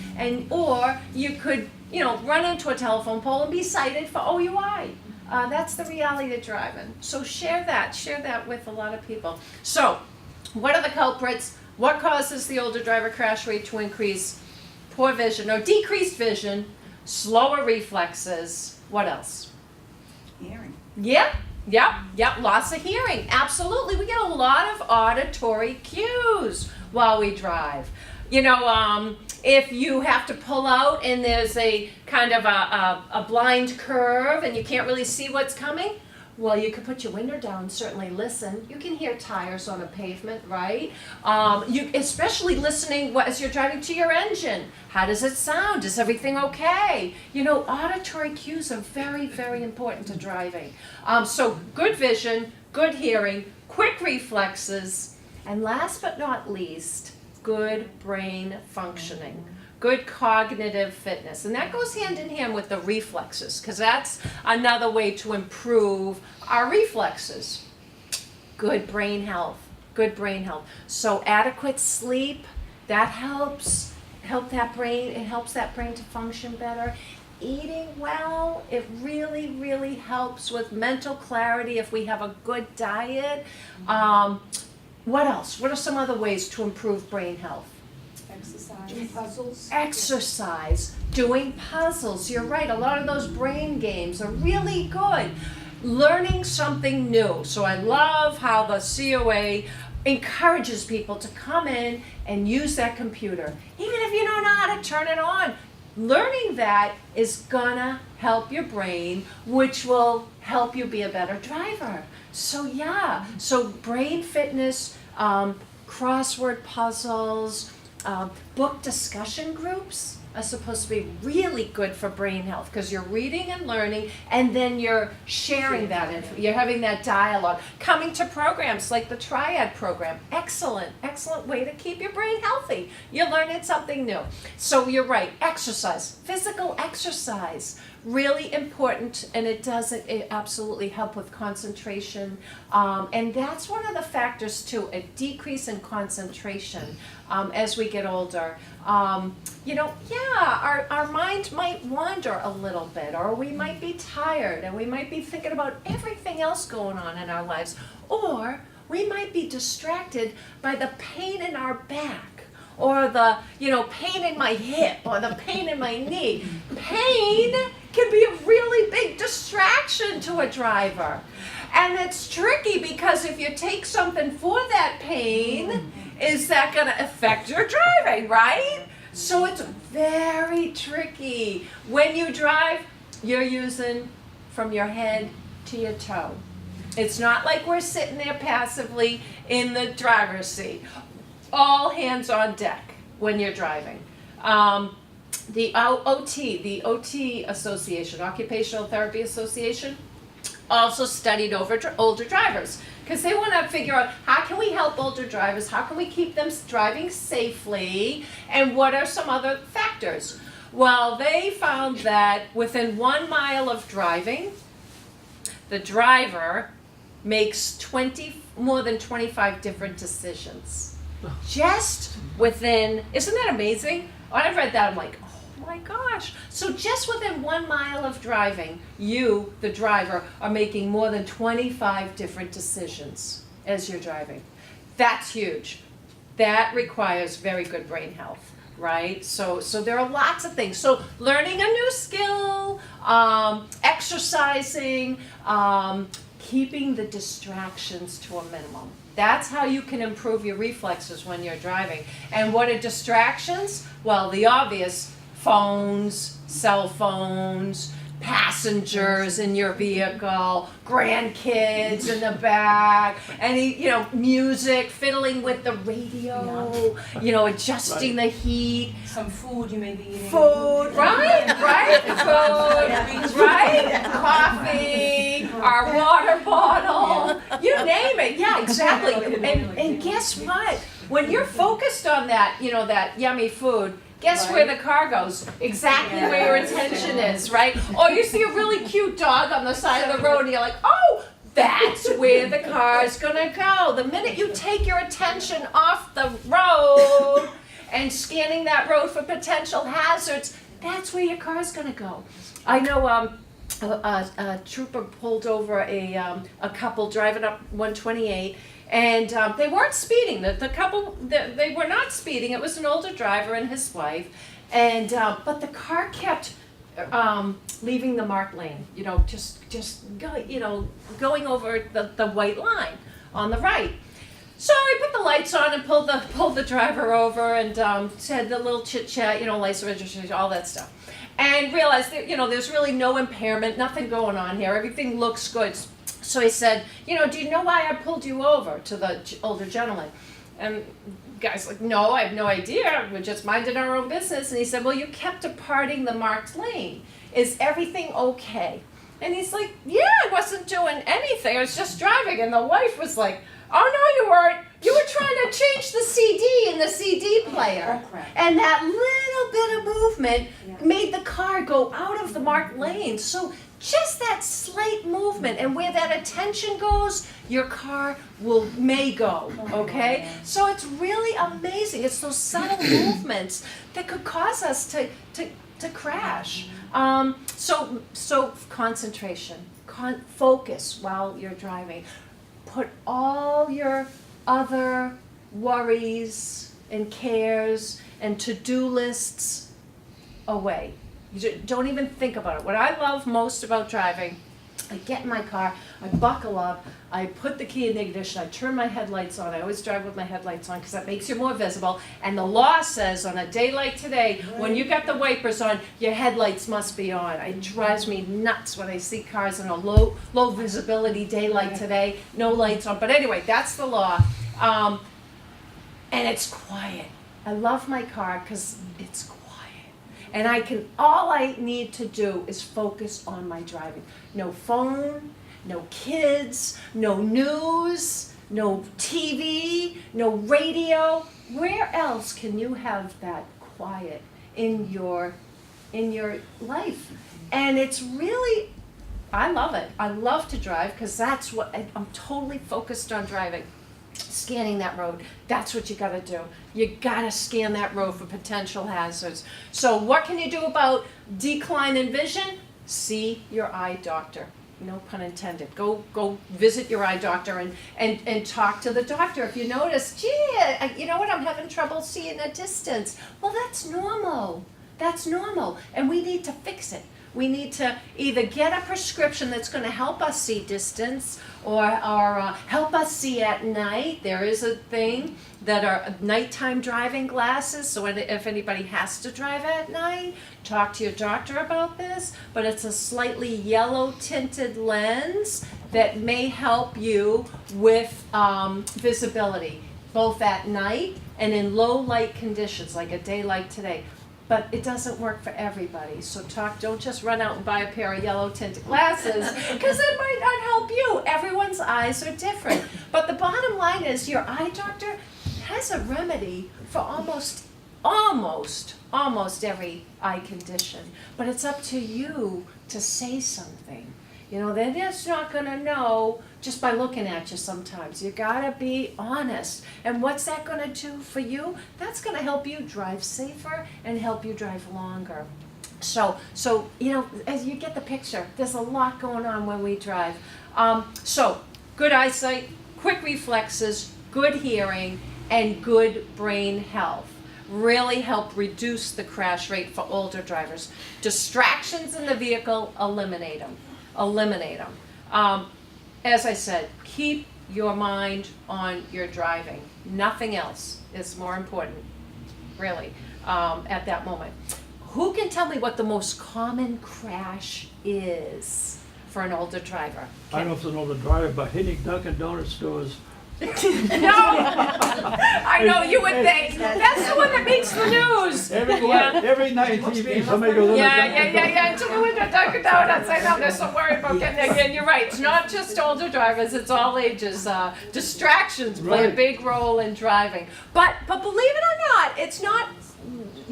S6: or you could, run into a telephone pole and be cited for OUI. That's the reality of driving. So share that with a lot of people. So, what are the culprits? What causes the older driver crash rate to increase? Poor vision or decreased vision, slower reflexes. What else?
S5: Hearing.
S6: Yep, loss of hearing. Absolutely. We get a lot of auditory cues while we drive. If you have to pull out and there's a kind of a blind curve and you can't really see what's coming, well, you could put your window down, certainly listen. You can hear tires on a pavement, right? You especially listening as you're driving to your engine. How does it sound? Is everything okay? Auditory cues are very, very important to driving. So good vision, good hearing, quick reflexes, and last but not least, good brain functioning. Good cognitive fitness. And that goes hand in hand with the reflexes, because that's another way to improve our reflexes. Good brain health. So adequate sleep, that helps that brain, it helps that brain to function better. Eating well, it really, really helps with mental clarity if we have a good diet. What else? What are some other ways to improve brain health? Exercise, doing puzzles. You're right, a lot of those brain games are really good. Learning something new. So I love how the COA encourages people to come in and use that computer. Even if you don't know how to turn it on, learning that is gonna help your brain, which will help you be a better driver. So brain fitness, crossword puzzles, book discussion groups are supposed to be really good for brain health because you're reading and learning and then you're sharing that you're having that dialogue. Coming to programs like the TRIAD program, excellent way to keep your brain healthy. You're learning something new. So you're right, exercise, physical exercise, really important, and it absolutely help with concentration, and that's one of the factors too, a decrease in concentration as we get older. Our mind might wander a little bit, or we might be tired and we might be thinking about everything else going on in our lives, or we might be distracted by the pain in our back, or the pain in my hip, or the pain in my knee. Pain can be a really big distraction to a driver. And it's tricky because if you take something for that pain, is that going to affect your driving, right? So it's very tricky. When you drive, you're using from your head to your toe. It's not like we're sitting there passively in the driver's seat. All hands on deck when you're driving. The OT Association, Occupational Therapy Association, also studied older drivers because they want to figure out how can we help older drivers, how can we keep them driving safely, and what are some other factors. Well, they found that within 1 mile of driving, the driver makes more than 25 different decisions. Just within, isn't that amazing? When I read that, I'm like, oh my gosh. So just within 1 mile of driving, you, the driver, are making more than 25 different decisions as you're driving. That's huge. That requires very good brain health, right? So there are lots of things. So learning a new skill, exercising, keeping the distractions to a minimum. That's how you can improve your reflexes when you're driving. And what are distractions? Well, the obvious, phones, cell phones, passengers in your vehicle, grandkids in the back, any, music, fiddling with the radio, adjusting the heat.
S5: Some food you may be eating.
S6: Food, right? Food, right? Coffee, our water bottle, you name it. Yeah, exactly. And guess what? When you're focused on that, that yummy food, guess where the car goes? Exactly where your attention is, right? Or you see a really cute dog on the side of the road and you're like, oh, that's where the car's gonna go. The minute you take your attention off the road and scanning that road for potential hazards, that's where your car's gonna go. I know a trooper pulled over a couple driving up 128, and they weren't speeding. The couple, they were not speeding. It was an older driver and his wife, and but the car kept leaving the marked lane. Going over the white line on the right. So I put the lights on and pulled the driver over and said the little chit chat, license registration, all that stuff, and realized that there's really no impairment, nothing going on here. Everything looks good. So he said, do you know why I pulled you over, to the older gentleman? And the guy's like, no, I have no idea. We're just minding our own business. And he said, well, you kept departing the marked lane. Is everything okay? And he's like, yeah, I wasn't doing anything. I was just driving. And the wife was like, oh, no, you weren't. You were trying to change the CD in the CD player.
S5: Oh, crap.
S6: And that little bit of movement made the car go out of the marked lane. So just that slight movement, and where that attention goes, your car may go, okay? So it's really amazing. It's those subtle movements that could cause us to crash. So concentration, focus while you're driving. Put all your other worries and cares and to-do lists away. You don't even think about it. What I love most about driving, I get in my car, I buckle up, I put the key in the ignition, I turn my headlights on. I always drive with my headlights on because that makes you more visible. And the law says on a day like today, when you got the wipers on, your headlights must be on. It drives me nuts when I see cars on a low visibility day like today, no lights on. But anyway, that's the law. And it's quiet. I love my car because it's quiet. And all I need to do is focus on my driving. No phone, no kids, no news, no TV, no radio. Where else can you have that quiet in your life? And it's really, I love it. I love to drive because that's what, I'm totally focused on driving. Scanning that road, that's what you gotta do. You gotta scan that road for potential hazards. So what can you do about decline in vision? See your eye doctor. No pun intended. Go visit your eye doctor and talk to the doctor. If you notice, gee, you know what, I'm having trouble seeing a distance. Well, that's normal. That's normal. And we need to fix it. We need to either get a prescription that's going to help us see distance or help us see at night. There is a thing that are nighttime driving glasses, so if anybody has to drive at night, talk to your doctor about this. But it's a slightly yellow tinted lens that may help you with visibility, both at night and in low light conditions, like a day like today. But it doesn't work for everybody. So don't just run out and buy a pair of yellow tinted glasses because it might not help you. Everyone's eyes are different. But the bottom line is your eye doctor has a remedy for almost every eye condition. But it's up to you to say something. They're just not gonna know just by looking at you sometimes. You gotta be honest. And what's that gonna do for you? That's gonna help you drive safer and help you drive longer. So as you get the picture, there's a lot going on when we drive. So good eyesight, quick reflexes, good hearing, and good brain health really help reduce the crash rate for older drivers. Distractions in the vehicle, eliminate them. As I said, keep your mind on your driving. Nothing else is more important, really, at that moment. Who can tell me what the most common crash is for an older driver?
S1: I don't know if it's an older driver, but hitting Dunkin' Donuts stores.
S6: No, I know you would think. That's the one that makes the news.
S1: Every night on TV, somebody goes in the
S6: Yeah. To the window, Dunkin' Donuts. I know they're so worried about getting there. And you're right. It's not just older drivers. It's all ages. Distractions play a
S1: Right.
S6: big role in driving. But believe it or not, it's not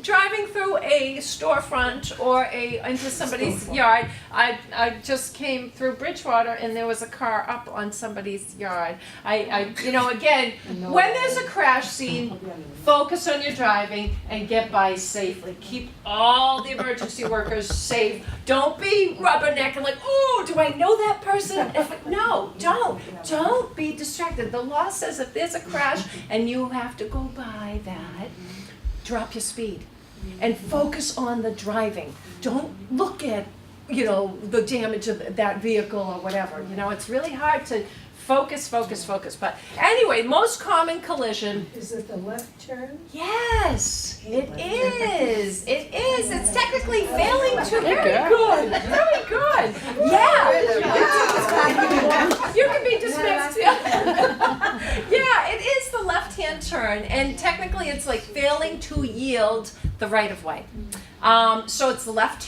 S6: driving through a storefront or into somebody's yard. I just came through Bridgewater and there was a car up on somebody's yard. Again, when there's a crash scene, focus on your driving and get by safely. Keep all the emergency workers safe. Don't be rubbernecking like, oh, do I know that person? No, don't be distracted. The law says if there's a crash and you have to go by that, drop your speed and focus on the driving. Don't look at, the damage of that vehicle or whatever. It's really hard to focus. But anyway, most common collision.
S11: Is it the left turn?
S6: Yes, it is. It's technically failing to. Very good. Yeah. You can be dismissed. Yeah, it is the left-hand turn, and technically it's like failing to yield the right-of-way. So it's the left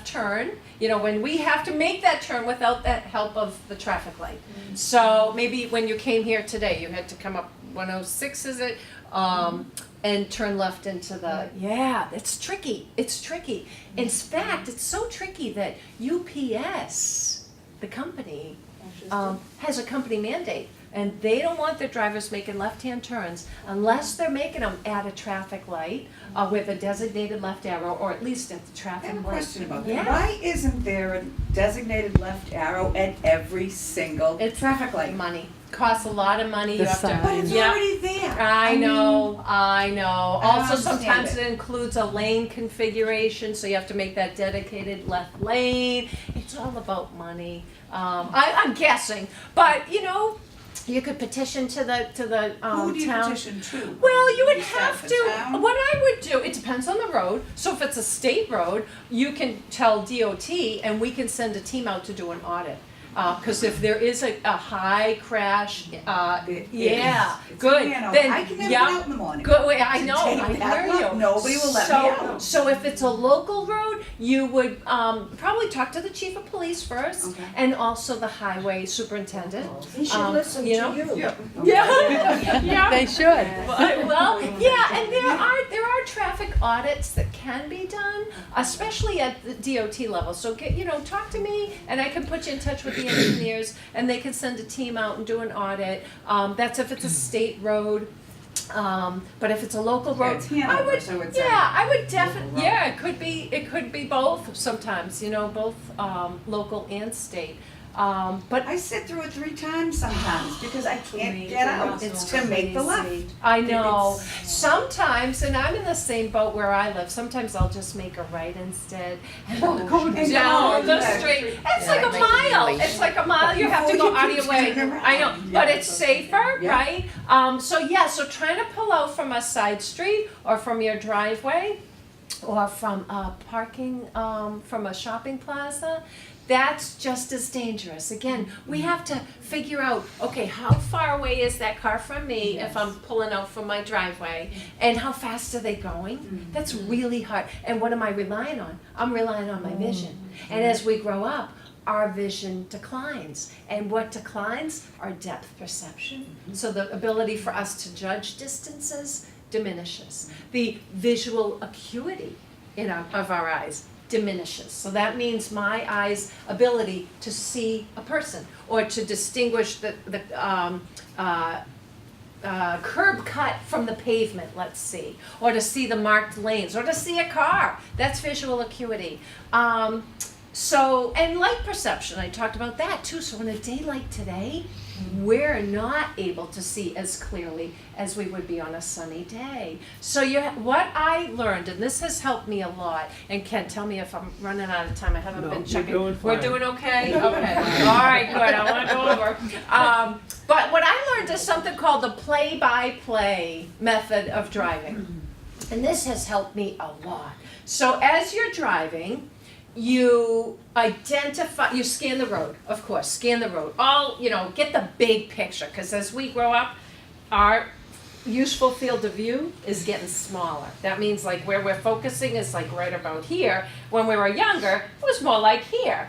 S6: turn. When we have to make that turn without that help of the traffic light. So maybe when you came here today, you had to come up 106, is it? And turn left into the, it's tricky. In fact, it's so tricky that UPS, the company, has a company mandate. And they don't want their drivers making left-hand turns unless they're making them at a traffic light with a designated left arrow, or at least at the
S5: I
S6: traffic
S5: have a
S6: light.
S5: question about that.
S6: Yeah.
S5: Why isn't there a designated left arrow at every single
S6: It's
S5: traffic light?
S6: money. Costs a lot of money.
S4: The
S6: You have to.
S4: sign.
S5: But it's
S6: Yeah.
S5: already there.
S6: I know.
S5: I don't
S6: Also,
S5: understand
S6: sometimes
S5: it.
S6: it includes a lane configuration, so you have to make that dedicated left lane. It's all about money. I'm guessing, but you could petition to the
S5: Who do you
S6: town.
S5: petition to?
S6: Well, you would
S5: Is that
S6: have
S5: the
S6: to,
S5: town?
S6: what I would do, it depends on the road. So if it's a state road, you can tell DOT and we can send a team out to do an audit. Because if there is a high crash,
S5: It
S6: yeah,
S5: is. It's
S6: good.
S5: in Hanover.
S6: Then,
S5: I can never
S6: yeah,
S5: get out in the morning.
S6: good. Wait, I
S5: to
S6: know.
S5: take
S6: I
S5: that
S6: hear
S5: left.
S6: you.
S5: Nobody will let me out.
S6: So if it's a local road, you would probably talk to the chief of police first,
S5: Okay.
S6: and also the highway superintendent.
S11: He should listen to
S6: you know?
S11: you.
S6: Yeah.
S4: They should.
S6: Well, yeah, and there are traffic audits that can be done, especially at the DOT level. So talk to me, and I can put you in touch with the engineers, and they can send a team out and do an audit. That's if it's a state road. But if it's a local
S5: Yeah,
S6: road,
S5: it's Hanover,
S6: I would.
S5: so it's
S6: I would
S5: local
S6: definitely.
S5: road.
S6: Yeah, it could be both sometimes. Both local and state. But
S5: I sit through it 3 times sometimes because I can't get out.
S6: It's
S5: to make the left.
S6: I know. Sometimes, and I'm in the same boat where I live, sometimes I'll just make a right instead and I'll go
S5: And
S6: down
S5: go
S6: the
S5: back.
S6: street. It's
S7: Yeah,
S6: like a
S7: make it
S6: mile.
S7: really
S6: It's like a mile. You have to
S5: Before
S6: go
S5: you
S6: out of your way.
S5: can turn around.
S6: I know, but it's safer,
S5: Yeah.
S6: right? So trying to pull out from a side street or from your driveway or from a parking, from a shopping plaza, that's just as dangerous. Again, we have to figure out, okay, how far away is that car from me if I'm pulling out from my driveway? And how fast are they going? That's really hard. And what am I relying on? I'm relying on my vision. And as we grow up, our vision declines. And what declines? Our depth perception. So the ability for us to judge distances diminishes. The visual acuity of our eyes diminishes. So that means my eye's ability to see a person or to distinguish the curb cut from the pavement, let's see, or to see the marked lanes, or to see a car. That's visual acuity. And light perception, I talked about that too. So on a day like today, we're not able to see as clearly as we would be on a sunny day. So what I learned, and this has helped me a lot, and Ken, tell me if I'm running out of time. I haven't
S1: No,
S6: been
S1: you're
S6: checking.
S1: doing
S6: We're
S1: fine.
S6: doing okay? Okay. All right, good. I want to go over. But what I learned is something called the play-by-play method of driving. And this has helped me a lot. So as you're driving, you identify, you scan the road, of course, scan the road. Get the big picture, because as we grow up, our useful field of view is getting smaller. That means like where we're focusing is like right about here. When we were younger, it was more like here.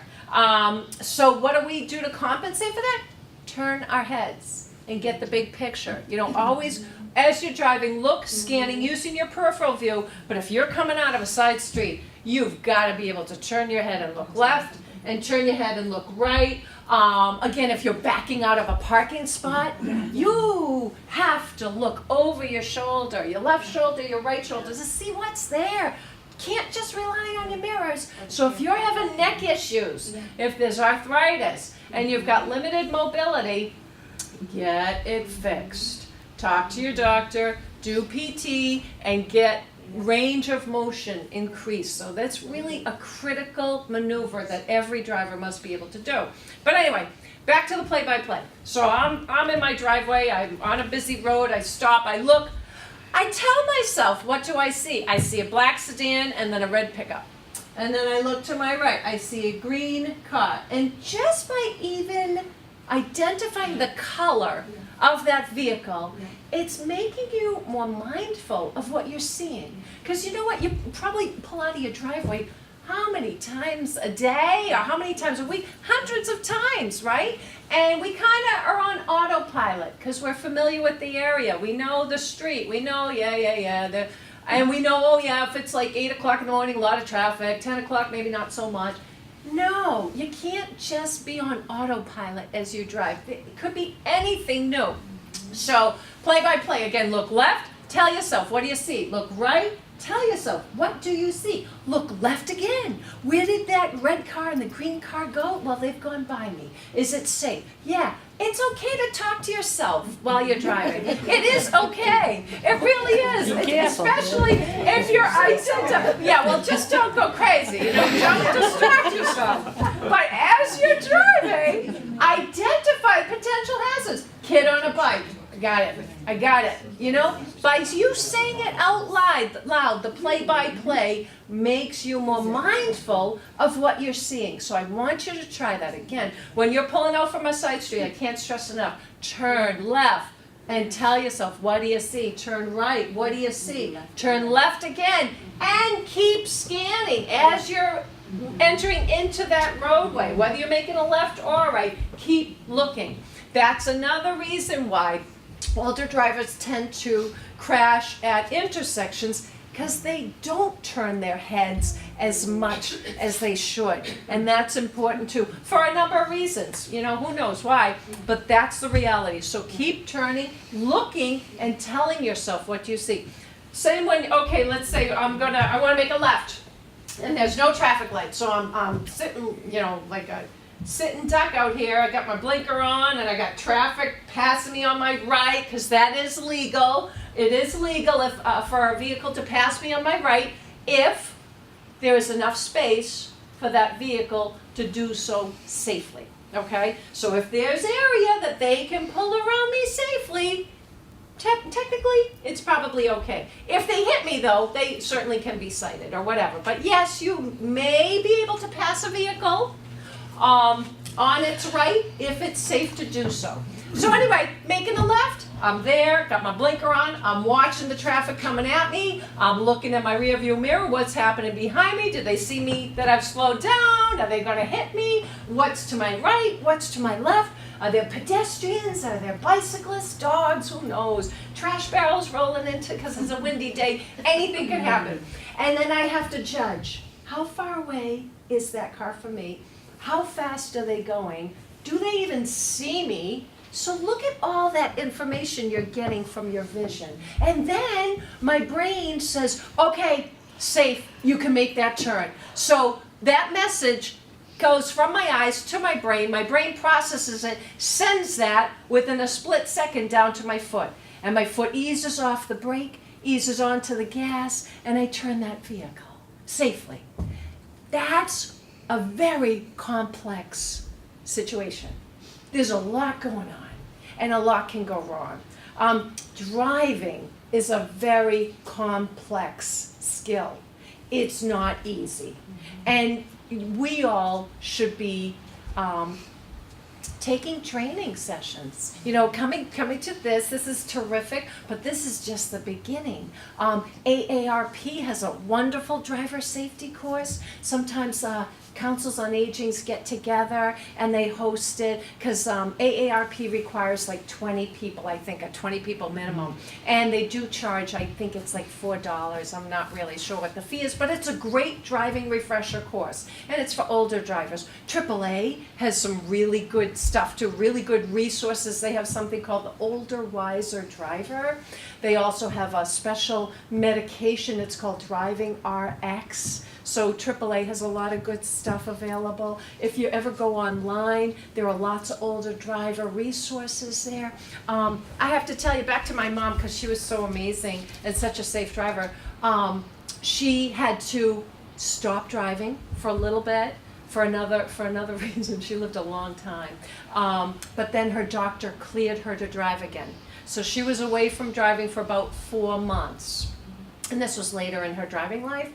S6: So what do we do to compensate for that? Turn our heads and get the big picture. Always, as you're driving, look, scanning, using your peripheral view, but if you're coming out of a side street, you've got to be able to turn your head and look left, and turn your head and look right. Again, if you're backing out of a parking spot, you have to look over your shoulder, your left shoulder, your right shoulder, to see what's there. Can't just rely on your mirrors. So if you're having neck issues, if there's arthritis, and you've got limited mobility, get it fixed. Talk to your doctor, do PT, and get range of motion increased. So that's really a critical maneuver that every driver must be able to do. But anyway, back to the play-by-play. So I'm in my driveway, I'm on a busy road, I stop, I look, I tell myself, what do I see? I see a black sedan and then a red pickup. And then I look to my right, I see a green car. And just by even identifying the color of that vehicle, it's making you more mindful of what you're seeing. Because you know what, you probably pull out of your driveway how many times a day or how many times a week? Hundreds of times, right? And we kind of are on autopilot because we're familiar with the area. We know the street. We know, and we know, if it's like 8 o'clock in the morning, a lot of traffic, 10 o'clock, maybe not so much. No, you can't just be on autopilot as you drive. It could be anything new. So, play-by-play, again, look left, tell yourself, what do you see? Look right, tell yourself, what do you see? Look left again. Where did that red car and the green car go? Well, they've gone by me. Is it safe? Yeah. It's okay to talk to yourself while you're driving. It is okay. It really is. Especially if you're just don't go crazy. Don't distract yourself. But as you're driving, identify potential hazards. Kid on a bike. I got it. By you saying it out loud, the play-by-play makes you more mindful of what you're seeing. So I want you to try that again. When you're pulling out from a side street, I can't stress enough, turn left and tell yourself, what do you see? Turn right, what do you see? Turn left again, and keep scanning as you're entering into that roadway. Whether you're making a left or a right, keep looking. That's another reason why older drivers tend to crash at intersections, because they don't turn their heads as much as they should. And that's important too, for a number of reasons. Who knows why, but that's the reality. So keep turning, looking, and telling yourself what you see. Same when, let's say I want to make a left, and there's no traffic light, so I'm sitting, like a sitting duck out here. I got my blinker on, and I got traffic passing me on my right, because that is legal. It is legal for a vehicle to pass me on my right if there is enough space for that vehicle to do so safely. Okay? So if there's area that they can pull around me safely, technically it's probably okay. If they hit me though, they certainly can be cited or whatever. But yes, you may be able to pass a vehicle on its right if it's safe to do so. So anyway, making a left, I'm there, got my blinker on, I'm watching the traffic coming at me, I'm looking at my rear view mirror, what's happening behind me, did they see me that I've slowed down, are they gonna hit me, what's to my right, what's to my left, are there pedestrians, are there bicyclists, dogs, who knows, trash barrels rolling into, because it's a windy day, anything could happen. And then I have to judge, how far away is that car from me, how fast are they going, do they even see me? So look at all that information you're getting from your vision. And then my brain says, okay, safe, you can make that turn. So that message goes from my eyes to my brain processes it, sends that within a split second down to my foot. And my foot eases off the brake, eases onto the gas, and I turn that vehicle safely. That's a very complex situation. There's a lot going on, and a lot can go wrong. Driving is a very complex skill. It's not easy. And we all should be taking training sessions. You know, coming to this is terrific, but this is just the beginning. AARP has a wonderful driver safety course. Sometimes councils on agings get together and they host it, because AARP requires like 20 people, I think, a 20 people minimum. And they do charge, I think it's like $4. I'm not really sure what the fee is, but it's a great driving refresher course. And it's for older drivers. AAA has some really good stuff too, really good resources. They have something called the Older Wiser Driver. They also have a special medication, it's called Driving RX. So AAA has a lot of good stuff available. If you ever go online, there are lots of older driver resources there. I have to tell you, back to my mom, because she was so amazing and such a safe driver. She had to stop driving for a little bit for another reason. She lived a long time. But then her doctor cleared her to drive again. So she was away from driving for about 4 months. And this was later in her driving life.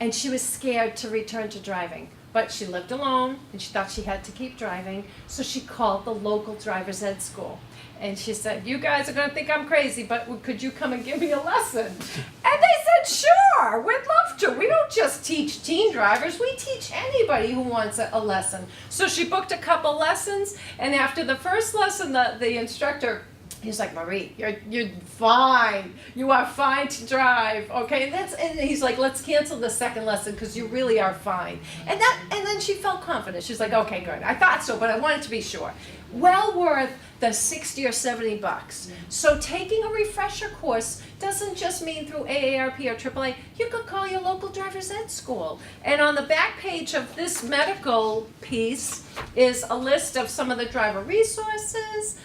S6: And she was scared to return to driving. But she lived alone, and she thought she had to keep driving, so she called the local driver's ed school. And she said, "You guys are going to think I'm crazy, but could you come and give me a lesson?" And they said, "Sure, we'd love to. We don't just teach teen drivers, we teach anybody who wants a lesson." So she booked a couple lessons, and after the first lesson, the instructor, he's like, "Marie, you're fine. You are fine to drive, okay?" And he's like, "Let's cancel the second lesson because you really are fine." And then she felt confident. She's like, "Okay, good. I thought so, but I wanted to be sure." Well worth the $60 or $70. So taking a refresher course doesn't just mean through AARP or AAA. You could call your local driver's ed school. And on the back page of this medical piece is a list of some of the driver resources,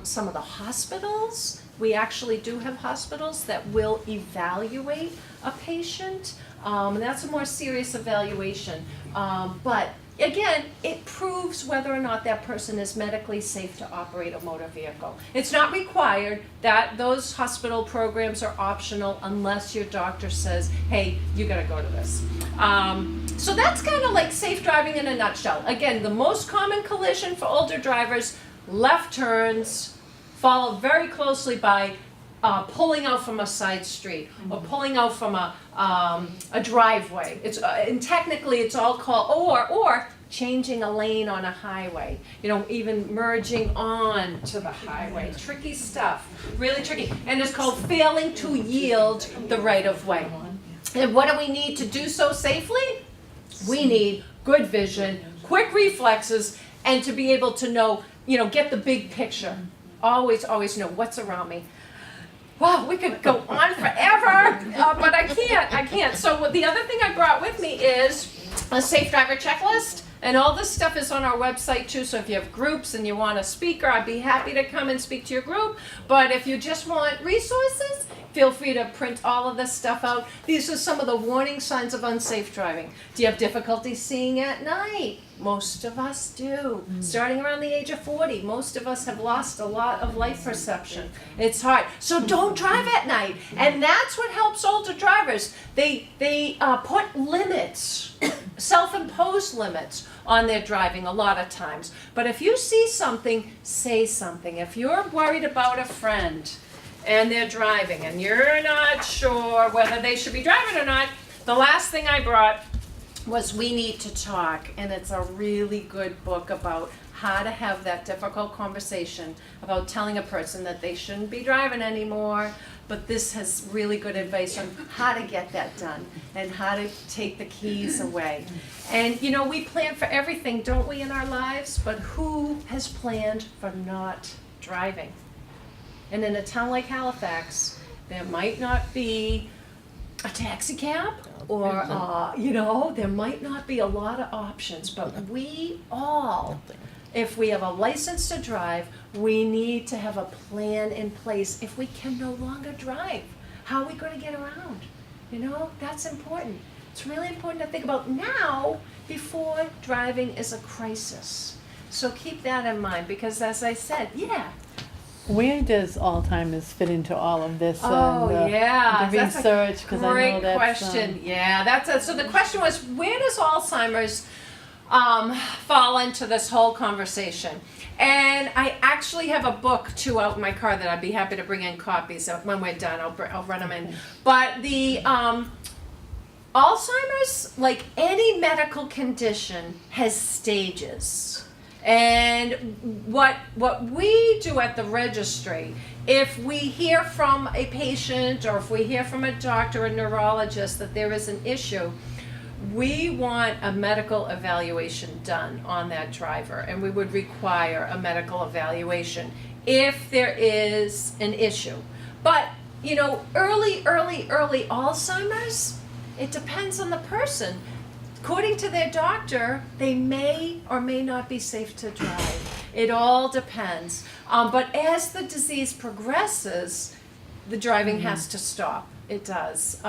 S6: some of the hospitals. We actually do have hospitals that will evaluate a patient, and that's a more serious evaluation. But again, it proves whether or not that person is medically safe to operate a motor vehicle. It's not required. That those hospital programs are optional unless your doctor says, "Hey, you gotta go to this." So that's kind of like safe driving in a nutshell. Again, the most common collision for older drivers, left turns, followed very closely by pulling out from a side street or pulling out from a driveway. And technically it's all called, or changing a lane on a highway. You know, even merging on to the highway. Tricky stuff, really tricky. And it's called failing to yield the right of way. And what do we need to do so safely? We need good vision, quick reflexes, and to be able to know, get the big picture. Always know what's around me. Wow, we could go on forever, but I can't. So the other thing I brought with me is a safe driver checklist, and all this stuff is on our website too, so if you have groups and you want a speaker, I'd be happy to come and speak to your group, but if you just want resources, feel free to print all of this stuff out. These are some of the warning signs of unsafe driving. Do you have difficulty seeing at night? Most of us do. Starting around the age of 40, most of us have lost a lot of light perception. It's hard. So don't drive at night. And that's what helps older drivers. They put limits, self-imposed limits on their driving a lot of times. But if you see something, say something. If you're worried about a friend and they're driving and you're not sure whether they should be driving or not, the last thing I brought was We Need to Talk, and it's a really good book about how to have that difficult conversation about telling a person that they shouldn't be driving anymore, but this has really good advice on how to get that done and how to take the keys away. And we plan for everything, don't we, in our lives? But who has planned for not driving? And in a town like Halifax, there might not be a taxi cab, or there might not be a lot of options, but we all, if we have a license to drive, we need to have a plan in place. If we can no longer drive, how are we going to get around? That's important. It's really important to think about now before driving is a crisis. So keep that in mind, because as I said,
S4: Where does Alzheimer's fit into all of this?
S6: Oh,
S4: and,
S6: yeah,
S4: the
S6: that's a
S4: research, because I know
S6: great
S4: that's
S6: question. Yeah, so the question was, where does Alzheimer's fall into this whole conversation? And I actually have a book too out in my car that I'd be happy to bring in copies of. When we're done, I'll run them in. But the Alzheimer's, like any medical condition, has stages. And what we do at the registry, if we hear from a patient or if we hear from a doctor or neurologist that there is an issue, we want a medical evaluation done on that driver, and we would require a medical evaluation if there is an issue. But, you know, early Alzheimer's, it depends on the person. According to their doctor, they may or may not be safe to drive. It all depends. But as the disease progresses, the driving has to stop. It does.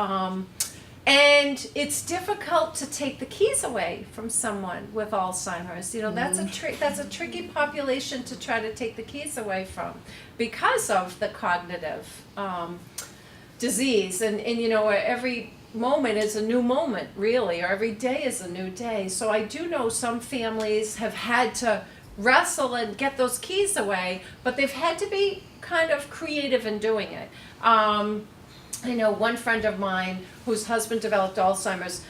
S6: And it's difficult to take the keys away from someone with Alzheimer's. You know, that's a tricky population to try to take the keys away from because of the cognitive disease. And you know, every moment is a new moment, really, or every day is a new day. So I do know some families have had to wrestle and get those keys away, but they've had to be kind of creative in doing it. I know one friend of mine whose husband developed Alzheimer's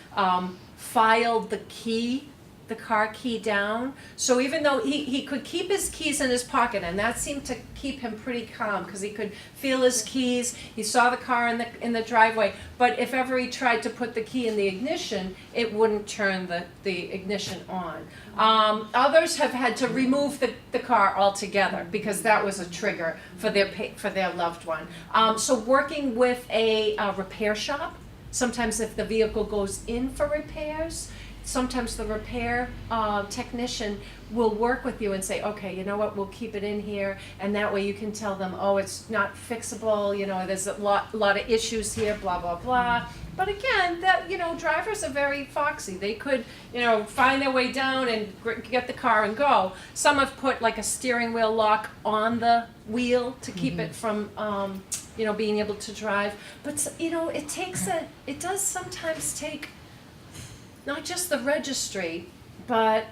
S6: filed the car key down. So even though he could keep his keys in his pocket, and that seemed to keep him pretty calm because he could feel his keys, he saw the car in the driveway, but if ever he tried to put the key in the ignition, it wouldn't turn the ignition on. Others have had to remove the car altogether because that was a trigger for their loved one. So working with a repair shop, sometimes if the vehicle goes in for repairs, sometimes the repair technician will work with you and say, okay, you know what, we'll keep it in here, and that way you can tell them, oh, it's not fixable, you know, there's a lot of issues here, blah, blah, blah. But again, that, you know, drivers are very foxy. They could, you know, find their way down and get the car and go. Some have put like a steering wheel lock on the wheel to keep it from, you know, being able to drive. But, you know, it does sometimes take not just the registry, but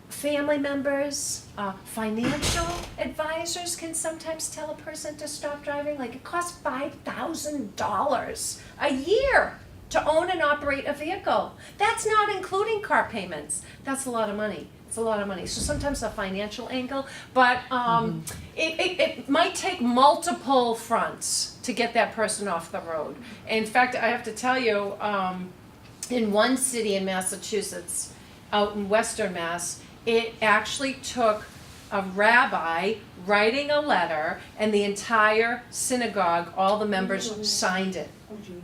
S6: family members, financial advisors can sometimes tell a person to stop driving. Like, it costs $5,000 a year to own and operate a vehicle. That's not including car payments. That's a lot of money. It's a lot of money. So sometimes a financial angle, but it might take multiple fronts to get that person off the road. In fact, I have to tell you, in one city in Massachusetts, out in Western Mass, it actually took a rabbi writing a letter, and the entire synagogue, all the members signed it.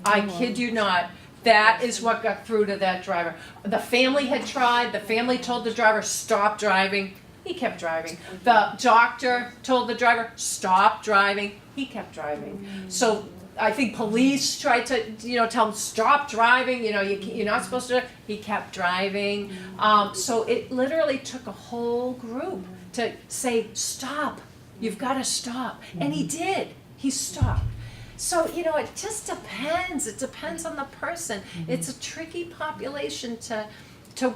S6: I kid you not. That is what got through to that driver. The family had tried. The family told the driver, stop driving. He kept driving. The doctor told the driver, stop driving. He kept driving. So I think police tried to, you know, tell him, stop driving, you know, you're not supposed to. He kept driving. So it literally took a whole group to say, stop, you've got to stop. And he did. He stopped. So, you know, it just depends. It depends on the person. It's a tricky population to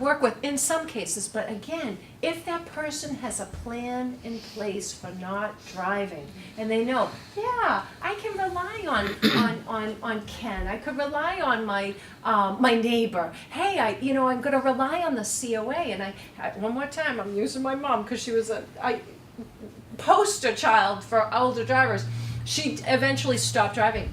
S6: work with in some cases, but again, if that person has a plan in place for not driving, and they know, yeah, I can rely on Ken, I could rely on my neighbor. Hey, I'm going to rely on the COA, and one more time, I'm using my mom because she was a poster child for older drivers. She eventually stopped driving,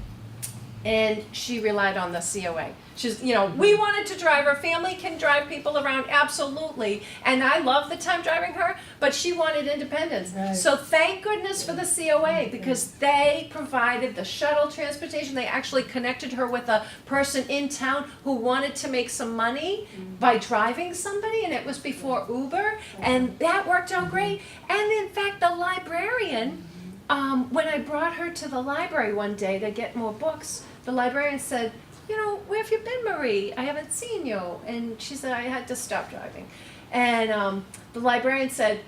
S6: and she relied on the COA. She's, you know, we wanted to drive her. Family can drive people around, absolutely. And I love the time driving her, but she wanted independence. Right. So thank goodness for the COA, because they provided the shuttle transportation. They actually connected her with a person in town who wanted to make some money by driving somebody, and it was before Uber, and that worked out great. And in fact, the librarian, when I brought her to the library one day to get more books, the librarian said, you know, where have you been, Marie? I haven't seen you. And she said, I had to stop driving. And the librarian said,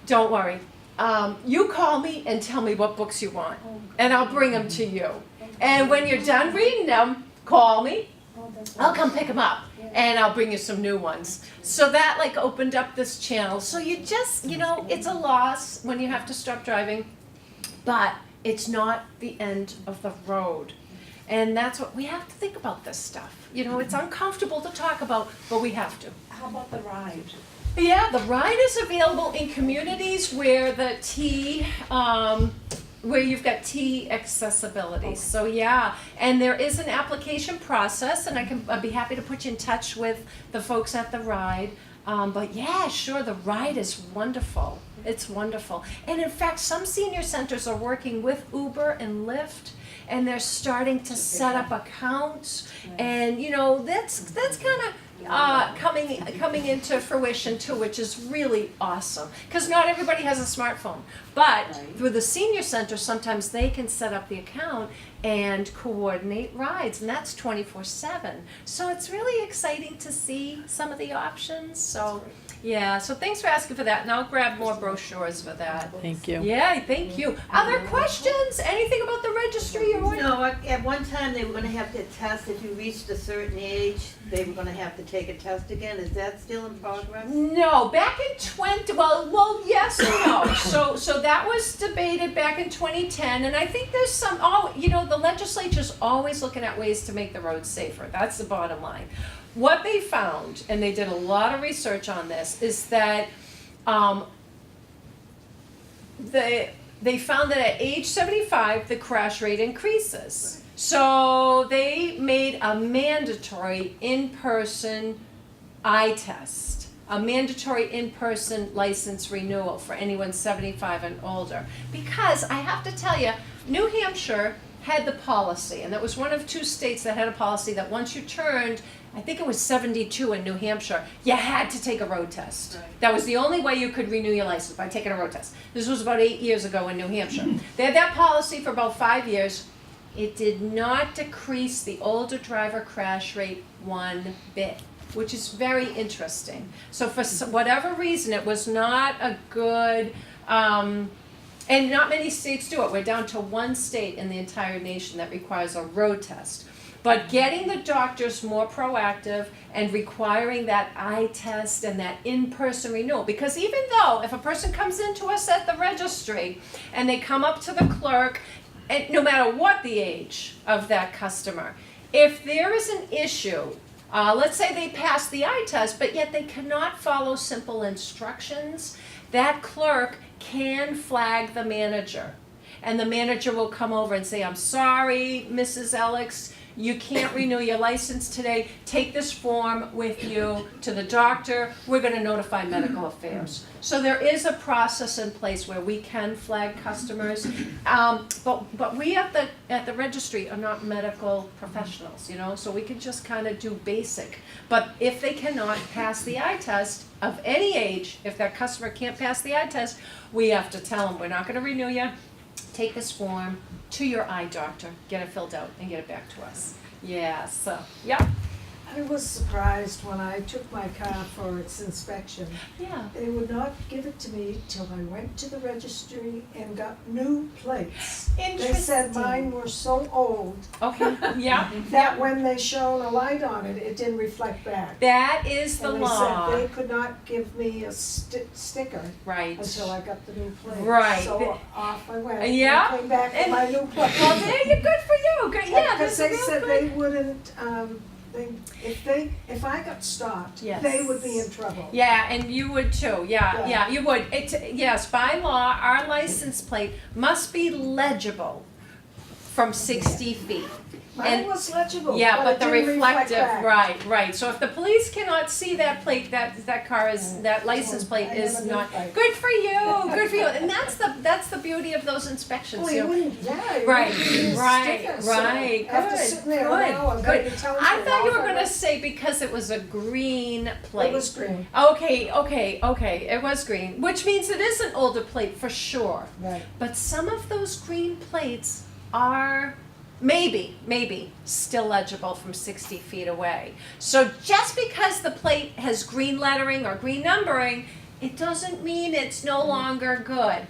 S6: don't worry. you call me and tell me what books you want, and I'll bring them to you. And when you're done reading them, call me. I'll come pick them up, and I'll bring you some new ones. So that like opened up this channel. So you just, it's a loss when you have to stop driving, but it's not the end of the road. And that's what we have to think about this stuff. It's uncomfortable to talk about, but we have to.
S11: How about the ride?
S6: Yeah, the ride is available in communities where where you've got T accessibility. So yeah, and there is an application process, and I'd be happy to put you in touch with the folks at the ride. But yeah, sure, the ride is wonderful. It's wonderful. And in fact, some senior centers are working with Uber and Lyft, and they're starting to set up accounts, and that's kind of coming into fruition too, which is really awesome. Because not everybody has a smartphone, but through the senior center, sometimes they can set up the account and coordinate rides, and that's 24/7. So it's really exciting to see some of the options. So yeah, so thanks for asking for that, and I'll grab more brochures for that.
S4: Thank you.
S6: Yeah, thank you. Other questions? Anything about the registry or what?
S2: No, at one time, they were gonna have to test, if you reached a certain age, they were gonna have to take a test again. Is that still in progress?
S6: No, back in well, yes and no. So that was debated back in 2010, and I think there's the legislature's always looking at ways to make the roads safer. That's the bottom line. What they found, and they did a lot of research on this, is that they found that at age 75, the crash rate increases. So they made a mandatory in-person eye test, a mandatory in-person license renewal for anyone 75 and older. Because I have to tell you, New Hampshire had the policy, and that was one of 2 states that had a policy that once you turned, I think it was 72 in New Hampshire, you had to take a road test. That was the only way you could renew your license, by taking a road test. This was about 8 years ago in New Hampshire. They had that policy for about 5 years. It did not decrease the older driver crash rate one bit, which is very interesting. So for whatever reason, it was not a good, and not many states do it. We're down to 1 state in the entire nation that requires a road test. But getting the doctors more proactive and requiring that eye test and that in-person renewal, because even though if a person comes into us at the registry and they come up to the clerk, and no matter what the age of that customer, if there is an issue, let's say they pass the eye test, but yet they cannot follow simple instructions, that clerk can flag the manager. And the manager will come over and say, I'm sorry, Mrs. Alex, you can't renew your license today. Take this form with you to the doctor. We're going to notify medical affairs. So there is a process in place where we can flag customers, but we at the registry are not medical professionals, so we can just kind of do basic. But if they cannot pass the eye test of any age, if that customer can't pass the eye test, we have to tell them we're not going to renew you. Take this form to your eye doctor, get it filled out, and get it back to us. Yeah, so, yeah.
S11: I was surprised when I took my car for its inspection.
S6: Yeah.
S11: They would not give it to me till I went to the registry and got new plates. They said mine were so old
S6: Okay, yeah.
S11: that when they shone a light on it, it didn't reflect back.
S6: That is the
S11: And
S6: law.
S11: they said they could not give me a sticker
S6: Right.
S11: until I got the new plate.
S6: Right.
S11: So off I went.
S6: Yeah.
S11: And came back with
S6: And-
S11: my new plate.
S6: Well, there you good for you. Good. Yeah,
S11: Because
S6: that's
S11: they
S6: real
S11: said
S6: good.
S11: they wouldn't, if I got stopped,
S6: Yes.
S11: they would be in trouble.
S6: Yeah, and you would too. Yeah,
S11: Yeah.
S6: you would. Yes, by law, our license plate must be legible from 60 feet.
S11: Mine was legible,
S6: Yeah, but
S11: it
S6: the
S11: didn't reflect
S6: reflective,
S11: back.
S6: right. So if the police cannot see that plate, that license plate
S11: I
S6: is
S11: have a new
S6: not
S11: plate.
S6: good for you. And that's the beauty of those inspections.
S11: Well,
S6: you
S11: you
S6: know.
S11: wouldn't, yeah, you
S6: Right,
S11: wouldn't use
S6: right,
S11: stickers, so
S6: right.
S11: after
S6: Good,
S11: sitting there
S6: good,
S11: an hour,
S6: good.
S11: going to Townsville,
S6: I thought you were
S11: off I
S6: gonna
S11: went.
S6: say because it was a green plate.
S11: It was green,
S6: Okay, it was green, which means it is an older plate for sure.
S11: right.
S6: But some of those green plates are maybe still legible from 60 feet away. So just because the plate has green lettering or green numbering it doesn't mean it's no longer good.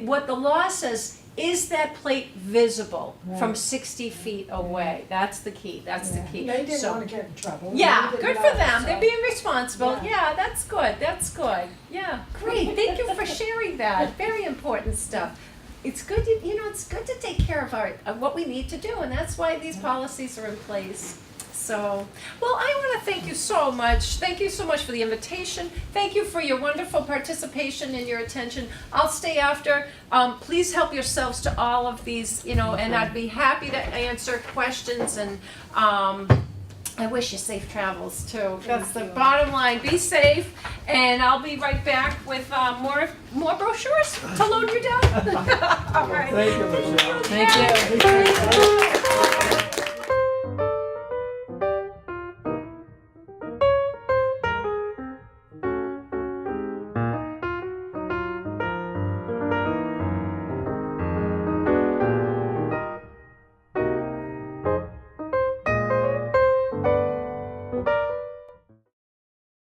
S6: What the law says, is that plate visible from 60 feet away? That's the key, that's the key.
S11: They didn't
S6: So-
S11: wanna get in trouble.
S6: Yeah,
S11: They did
S6: good
S11: not,
S6: for them, they're
S11: so-
S6: being responsible,
S11: Yeah.
S6: yeah, that's good, that's good. Yeah, great, thank you for sharing that, very important stuff. It's good, it's good to take care of what we need to do, and that's why these policies are in place. So, well, I want to thank you so much. Thank you so much for the invitation. Thank you for your wonderful participation and your attention. I'll stay after. Please help yourselves to all of these, and I'd be happy to answer questions. And I wish you safe travels too. That's the bottom line. Be safe, and I'll be right back with more brochures to load you down. All right.
S1: Thank you, Michelle.
S4: Thank you.
S6: Thank you.